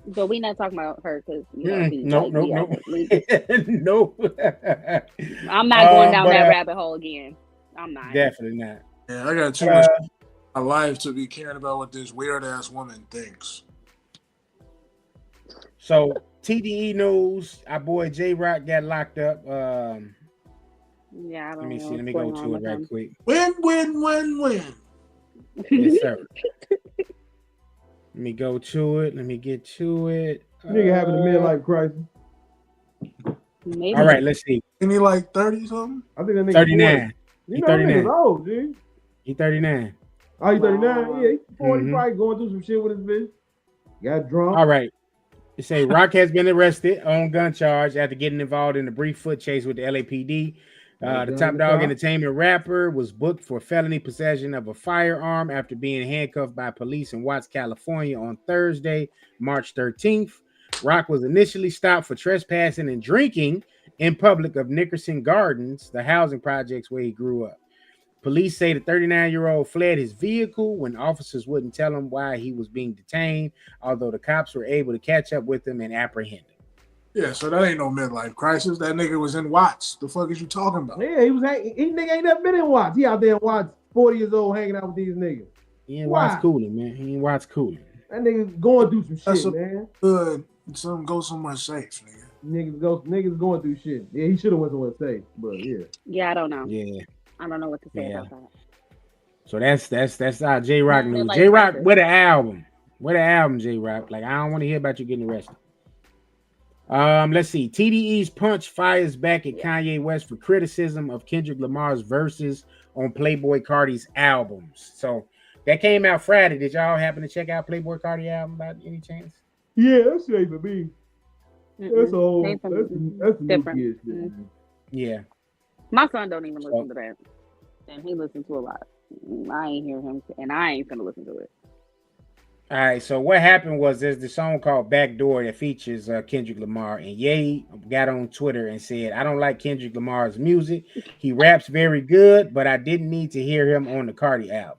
But we not talking about her because no. I'm not going down that rabbit hole again. I'm not. Definitely not. Yeah, I got too much in my life to be caring about what this weird ass woman thinks. So TDE news, our boy J Rock got locked up. Yeah, I don't let me know see. Let me go to it right quick. Win. Yes, sir. Let me go to it. Let me get to it. Nigga having a midlife crisis. Maybe. All right, let's see. Isn't he like 30 something? I think that nigga 39. He's 39. Old, dude. He 39. Oh, he's 39? Wow. Yeah, he's 40, probably going through some shit with his bitch. Got drunk. All right. It say Rock has been arrested on gun charge after getting involved in a brief foot chase with the LAPD. The Top Dog Entertainment rapper was booked for felony possession of a firearm after being handcuffed by police in Watts, California on Thursday, March 13th. Rock was initially stopped for trespassing and drinking in public of Nickerson Gardens, the housing projects where he grew up. Police say the 39-year-old fled his vehicle when officers wouldn't tell him why he was being detained, although the cops were able to catch up with him and apprehend him. Yeah, so that ain't no midlife crisis. That nigga was in Watts. The fuck is you talking about? Yeah, he nigga ain't never been in Watts. He out there in Watts, 40 years old, hanging out with these niggas. He ain't Watts cooling, man. He ain't Watts cooling. That nigga going through some shit, man. Good. Go somewhere safe, nigga. Niggas going through shit. Yeah, he should have went somewhere safe, but yeah. Yeah, I don't know. Yeah. I don't know what to say about that. So that's our J Rock news. J Rock with an album. With an album, J Rock. Like, I don't want to hear about you getting arrested. Let's see. TDE's Punch fires back at Kanye West for criticism of Kendrick Lamar's verses on Playboi Carti's albums. So that came out Friday. Did y'all happen to check out Playboi Carti album by any chance? Yeah, that's safe for me. That's old. That's different. Shit. Yeah. My son don't even listen to that, and he listens to a lot. I ain't hear him, and I ain't gonna listen to it. All right, so what happened was there's the song called Backdoor that features Kendrick Lamar, and Ye got on Twitter and said, I don't like Kendrick Lamar's music. He raps very good, but I didn't need to hear him on the Cardi album.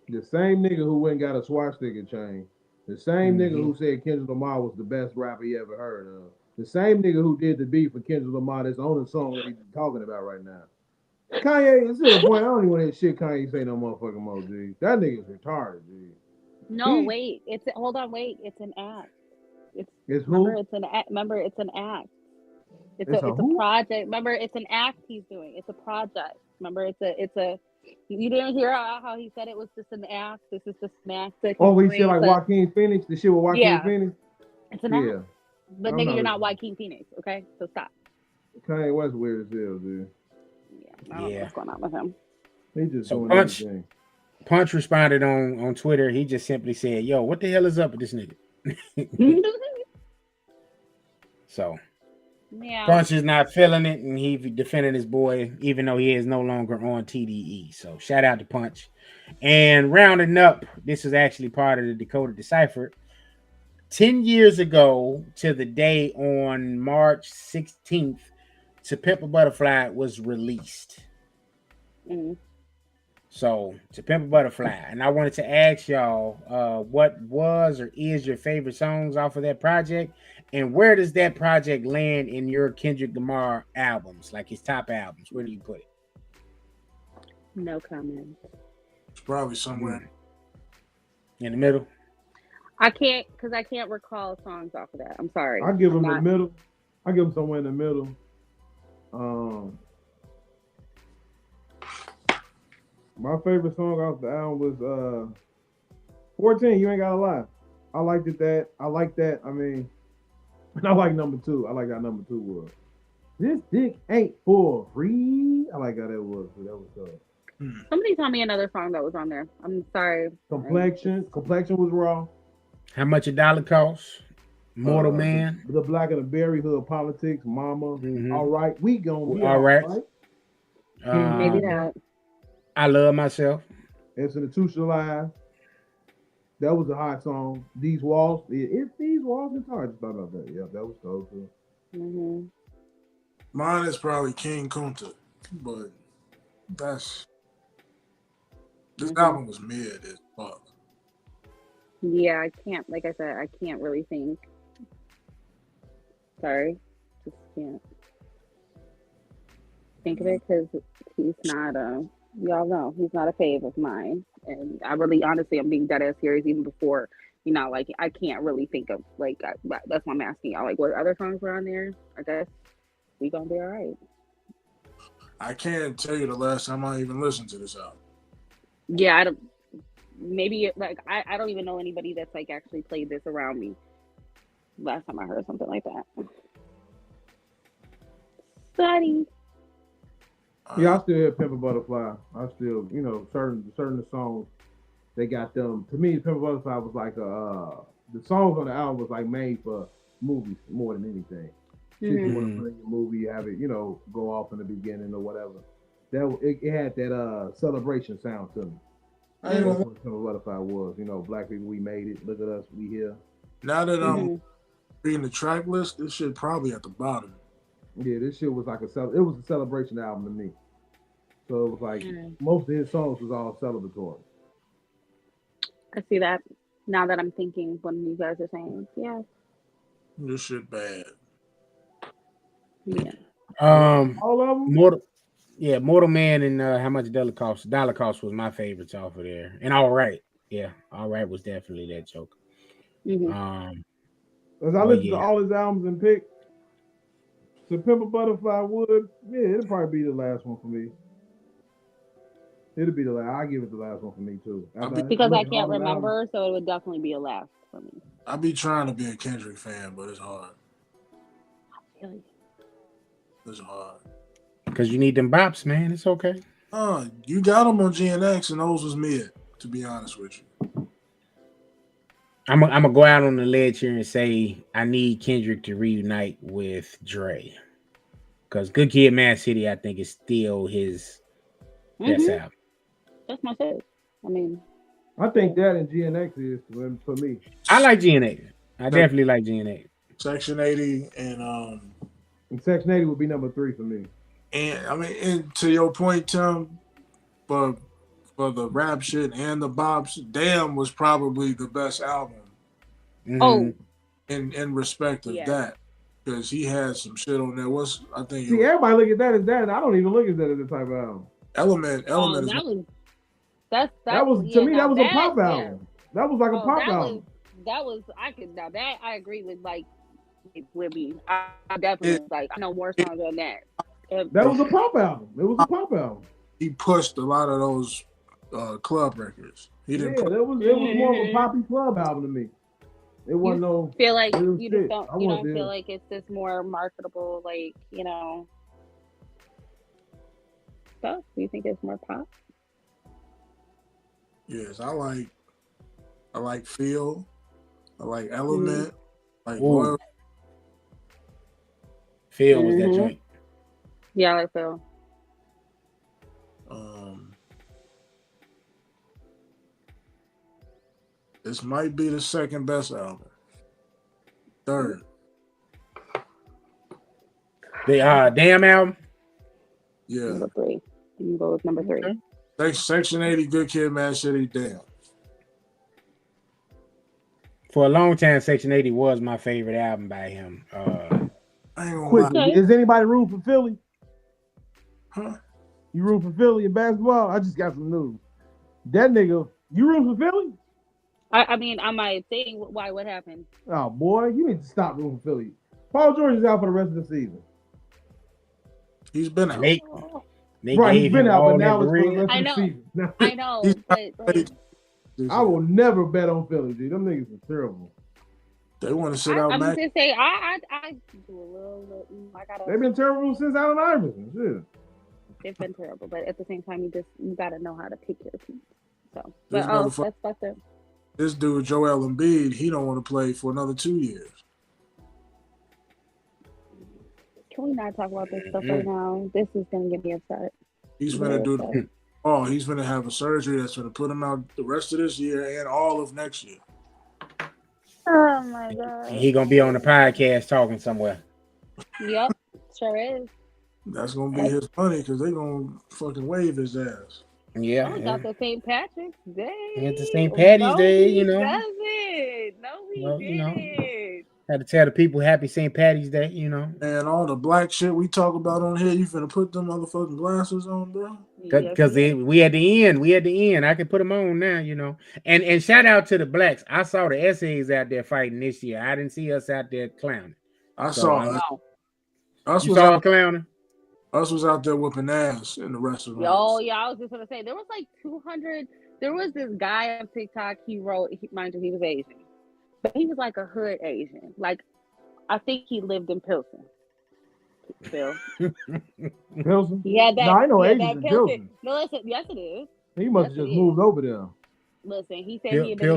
The same nigga who went and got a swastika chain. The same nigga who said Kendrick Lamar was the best rapper he ever heard of. The same nigga who did the beat for Kendrick Lamar that's on the song that he's talking about right now. Kanye, it's to the point I don't even want to hear shit Kanye say no motherfucking more, G. That nigga's retarded, G. No, wait. Hold on, wait. It's an act. It's who? Remember, it's an act. Remember, it's an act. It's a who? project. Remember, it's an act he's doing. It's a project. Remember, it's a. You didn't hear how he said it was just an act. This is just an act. Oh, he said like Joaquin Phoenix. The shit with Joaquin Phoenix. It's an act. But nigga, you're not Joaquin Phoenix, okay? So stop. Kanye West weird as hell, dude. I don't know what's going on with him. He just doing everything. Punch responded on Twitter. He just simply said, "Yo, what the hell is up with this nigga?" So, Punch is not feeling it, and he defended his boy, even though he is no longer on TDE. So, shout out to Punch. And rounding up, this is actually part of the Decoded Deciphered. 10 years ago to the day on March 16th, To Pimp a Butterfly was released. So, To Pimp a Butterfly. And I wanted to ask y'all what was or is your favorite songs off of that project? And where does that project land in your Kendrick Lamar albums, like his top albums? Where do you put it? No comment. It's probably somewhere in the middle. I can't recall songs off of that. I'm sorry. I give him the middle. I give him somewhere in the middle. My favorite song off the album was 14. You ain't gotta lie. I liked it that. I like that. I mean, I like number 2. I like how number 2 was. This dick ain't for free. I like how that was. That was tough. Somebody tell me another song that was on there. I'm sorry. Complexion was raw. How much a dollar costs? Mortal Man. The Black and the Berry Hood Politics. Mama. All right. We gonna be all right. Maybe that. I Love Myself. Institutionalized. That was a hot song. These Walls. It's These Walls. It's hard to talk about that. Yeah, that was dope too. Mine is probably King Kunta, but this album was mid as fuck. Yeah, I can't. Like I said, I can't really think. Sorry, just can't think of it because he's not y'all know he's not a fave of mine, and I really, honestly, I'm being dead ass serious. Even before, like I can't really think of that's why I'm asking y'all. Like, what other songs were on there? I guess We Gonna Be All Right. I can't tell you the last time I even listened to this album. Yeah, I don't. Maybe I don't even know anybody that's like actually played this around me. Last time I heard something like that. Sorry. Yeah, I still hear Pimp a Butterfly. I still, certain songs they got them. To me, Pimp a Butterfly was like the songs on the album was like made for movies more than anything. Shit you want to put in your movie, have it, go off in the beginning or whatever. It had that celebration sound to me. That's what Pimp a Butterfly was. Black people, we made it. Look at us, we here. Now that I'm reading the track list, this shit probably at the bottom. Yeah, this shit was like it was a celebration album to me. So it was like most of his songs was all celebratory. I see that now that I'm thinking when you guys are saying, yeah. This shit bad. Yeah. All of them? Mortal Man and How Much a Dollar Cost. Dollar Cost was my favorites off of there. And All Right. Yeah, All Right was definitely that joke. As I listen to all his albums and pick, To Pimp a Butterfly would, it'll probably be the last one for me. It'll be the last. I'll give it the last one for me too. Because I can't remember, so it would definitely be a last for me. I be trying to be a Kendrick fan, but it's hard. Really? It's hard. Because you need them bops, man. It's okay. You got them on GNX, and those was mid, to be honest with you. I'm gonna go out on the ledge here and say I need Kendrick to reunite with Dre, because Good Kid, Mad City, I think is still his best album. That's my favorite. I mean, I think that and GNX is for me. I like GNA. I definitely like GNA. Section 80 and Section 80 would be number 3 for me. And I mean, and to your point, Tim, for the rap shit and the bops, Damn was probably the best album. Mm-hmm. Oh, in respect of that, because he had some shit on there. Everybody look at that as that, and I don't even look at that as a type of album. Element that was to me that was a pop album. That was like a pop album. I agree with with me. I definitely was like I know more songs on that. That was a pop album. It was a pop album. He pushed a lot of those club records. He didn't. It was more of a poppy club album to me. It wasn't no. Feel like you just don't. You don't feel like it's just more marketable, stuff. Do you think it's more pop? Yes, I like Feel. I like Element. Feel was that joint. Yeah, I like Feel. This might be the second best album. Third. The Damn album? Yeah. Number 3. You can go with number 3. Okay. Section 80, Good Kid, Mad City, Damn. For a long time, Section 80 was my favorite album by him. I ain't gonna lie. Is anybody rooting for Philly? Huh? You root for Philly in basketball? I just got some news. That nigga, you root for Philly? I mean, I might think why? What happened? Oh boy, you need to stop rooting for Philly. Paul George is out for the rest of the season. He's been out. Right, he's been out, but now it's for the rest of the season. I know, but I will never bet on Philly, dude. Them niggas are terrible. They want to sit out. I'm just say I do a little. They've been terrible since Allen Iverson. Shit. They've been terrible, but at the same time, you gotta know how to pick your team. So, but that's fucked up. This dude, Joel Embiid, he don't want to play for another 2 years. Can we not talk about this stuff right now? This is gonna get me upset. He's gonna he's gonna have a surgery that's gonna put him out the rest of this year and all of next year. Oh my god. He gonna be on the podcast talking somewhere. Yep, sure is. That's gonna be his money because they gonna fucking wave his ass. Yeah. I got the St. Patrick's Day. It's the St. Patty's Day, you know. No, he didn't. Had to tell the people Happy St. Patty's Day, you know. And all the black shit we talk about on here, you finna put them motherfucking glasses on, bro? Because we at the end. I can put them on now, you know. And shout out to the blacks. I saw the essays out there fighting this year. I didn't see us out there clowning. Us clowning? Us was out there whooping ass in the restaurant. Oh, yeah, I was just going to say, there was like 200. There was this guy on TikTok, mind you, he was Asian. But he was like a hood Asian. Like, I think he lived in Pilsen. Phil. Pilsen? He had that. No, I know Asians in Pilsen. No, listen, yes, it is. He must have just moved over there. Listen, he said he had been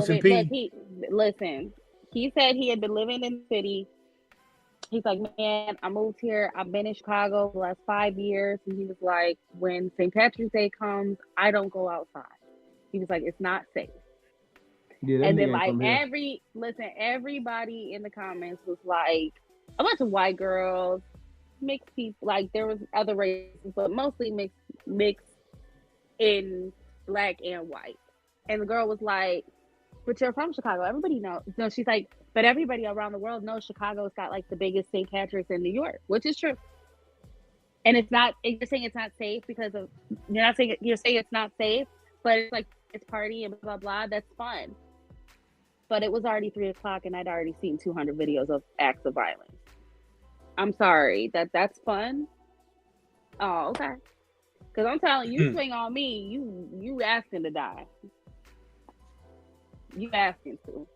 living. He said he had been living in the city. He's like, man, I moved here. I've been in Chicago for the last 5 years. And he was like, when St. Patrick's Day comes, I don't go outside. He was like, it's not safe. Yeah, and then like everybody in the comments was like a bunch of white girls, mixed people. Like there was other races, but mostly mixed in black and white. And the girl was like, but you're from Chicago. Everybody knows. No, she's like, but everybody around the world knows Chicago's got like the biggest St. Patrick's in New York, which is true. And it's not, you're saying it's not safe because of, you're saying it's not safe, but it's like, it's party and blah, blah, blah. That's fun. But it was already 3:00 and I'd already seen 200 videos of acts of violence. I'm sorry, that's fun. Oh, okay. Because I'm telling you, swing on me, you asking to die. You asking to.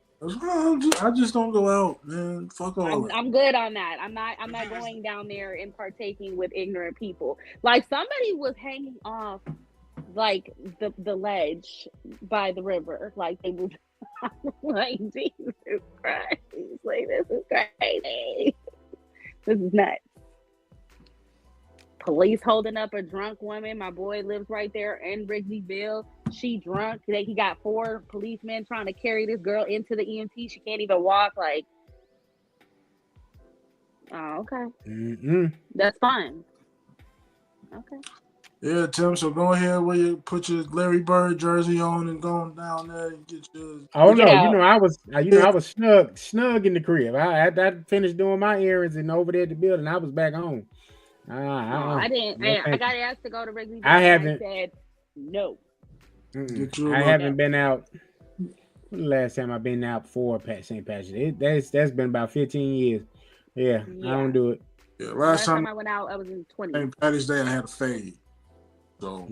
I just don't go out, man. Fuck all that. I'm good on that. I'm not going down there and partaking with ignorant people. Like somebody was hanging off like the ledge by the river. Like they was like, Jesus Christ. Like this is crazy. This is nuts. Police holding up a drunk woman. My boy lives right there in Wrigleyville. she drunk. He got 4 policemen trying to carry this girl into the EMT. She can't even walk. Like, oh, okay. That's fine. Okay. Yeah, Tim. So go ahead where you put your Larry Bird jersey on and going down there and get your. Oh no, I was snug in the crib. I finished doing my errands and over there at the building. I was back home. I didn't. I got asked to go to Wrigley. I haven't. I said no. I haven't been out. When the last time I've been out for St. Patrick's Day? That's been about 15 years. Yeah, I don't do it. Yeah, last time I went out, I was in 20. St. Patrick's Day, I had a fade. So.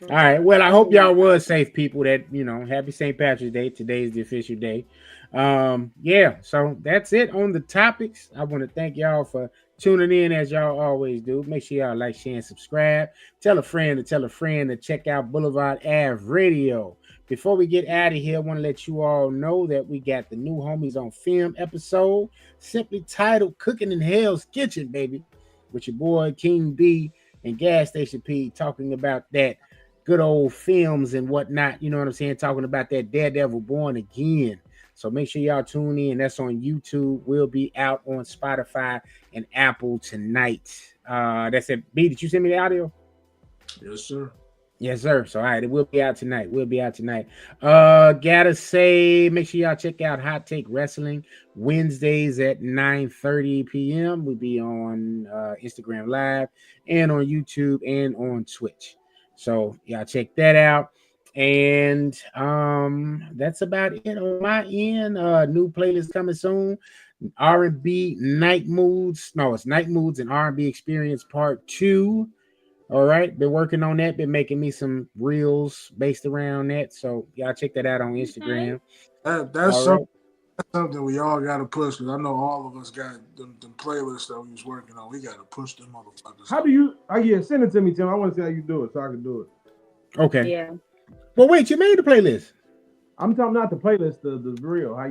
All right. Well, I hope y'all was safe, people. That happy St. Patrick's Day. Today's the official day. Yeah. So that's it on the topics. I want to thank y'all for tuning in as y'all always do. Make sure y'all like, share, and subscribe. Tell a friend to check out BlvdAve Radio. Before we get out of here, I want to let you all know that we got the new Homies on Film episode, simply titled "Cooking in Hell's Kitchen," baby, with your boy King B and Gas Station P, talking about that good old films and whatnot. You know what I'm saying? Talking about that Daredevil Born Again. So make sure y'all tune in. That's on YouTube. We'll be out on Spotify and Apple tonight. That's it. B, did you send me the audio? Yes, sir. Yes, sir. So, all right, it will be out tonight. Gotta say, make sure y'all check out Hot Take Wrestling Wednesdays at 9:30 p.m. We'll be on Instagram Live and on YouTube and on Twitch. So, y'all check that out. And that's about it on my end. New playlist coming soon. R&B Night Moods. No, it's Night Moods and R&B Experience Part 2. All right, been working on that. Been making me some reels based around that. So y'all check that out on Instagram. That's something we all got to push, because I know all of us got the playlists that we was working on. We got to push them motherfuckers. How do you? Send it to me, Tim. I want to see how you do it so I can do it. Okay. Yeah. Well, wait, you made the playlist. I'm talking not the playlist, the reel. I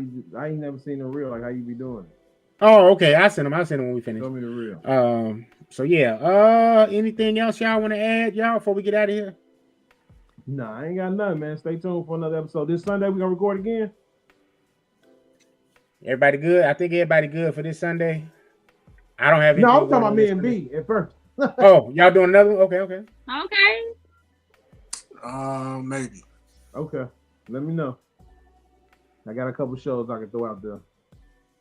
ain't never seen the reel, like how you be doing it. Oh, okay. I sent them when we finish. Show me the reel. So yeah. Anything else y'all want to add, y'all, before we get out of here? Nah, I ain't got nothing, man. Stay tuned for another episode. This Sunday we gonna record again. Everybody good? I think everybody good for this Sunday. I don't have anything. No, I'm talking about me and B at first. Oh, y'all doing another one? Okay. Maybe. Okay. Let me know. I got a couple shows I can throw out there.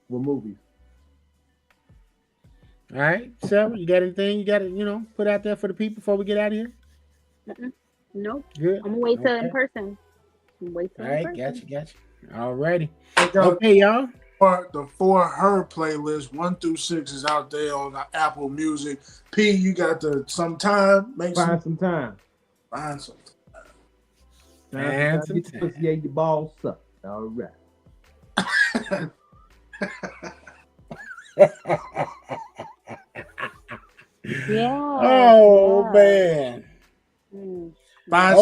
With movies. All right, so you got anything you got to put out there for the people before we get out of here? Nope. Good. I'm gonna wait till in person. All right, gotcha. All righty. Okay, y'all. The For Her playlist 1 through 6 is out there on the Apple Music. P, you got some time? Find some time. Find some time. Yeah, your balls suck. All right. Yeah. Oh man. Find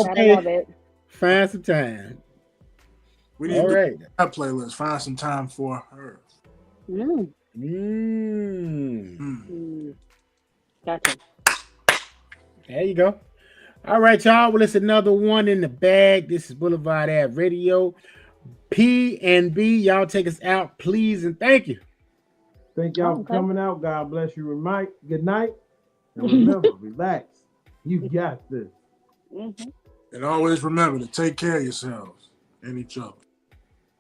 some time. We need that playlist. Find some time for her. Gotcha. There you go. All right, y'all. Well, it's another one in the bag. This is BlvdAve Radio. P and B, y'all take us out, please, and thank you. Thank y'all for coming out. God bless you. Good night. And remember, relax. You got this. And always remember to take care of yourselves and each other.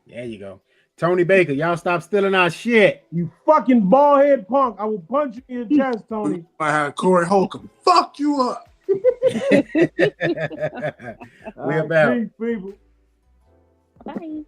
There you go. Tony Baker, y'all stop stealing our shit. You fucking bald head punk. I will punch you in your chest, Tony. I had Corey Holcomb. Fuck you up. We're about. Peace, people. Bye.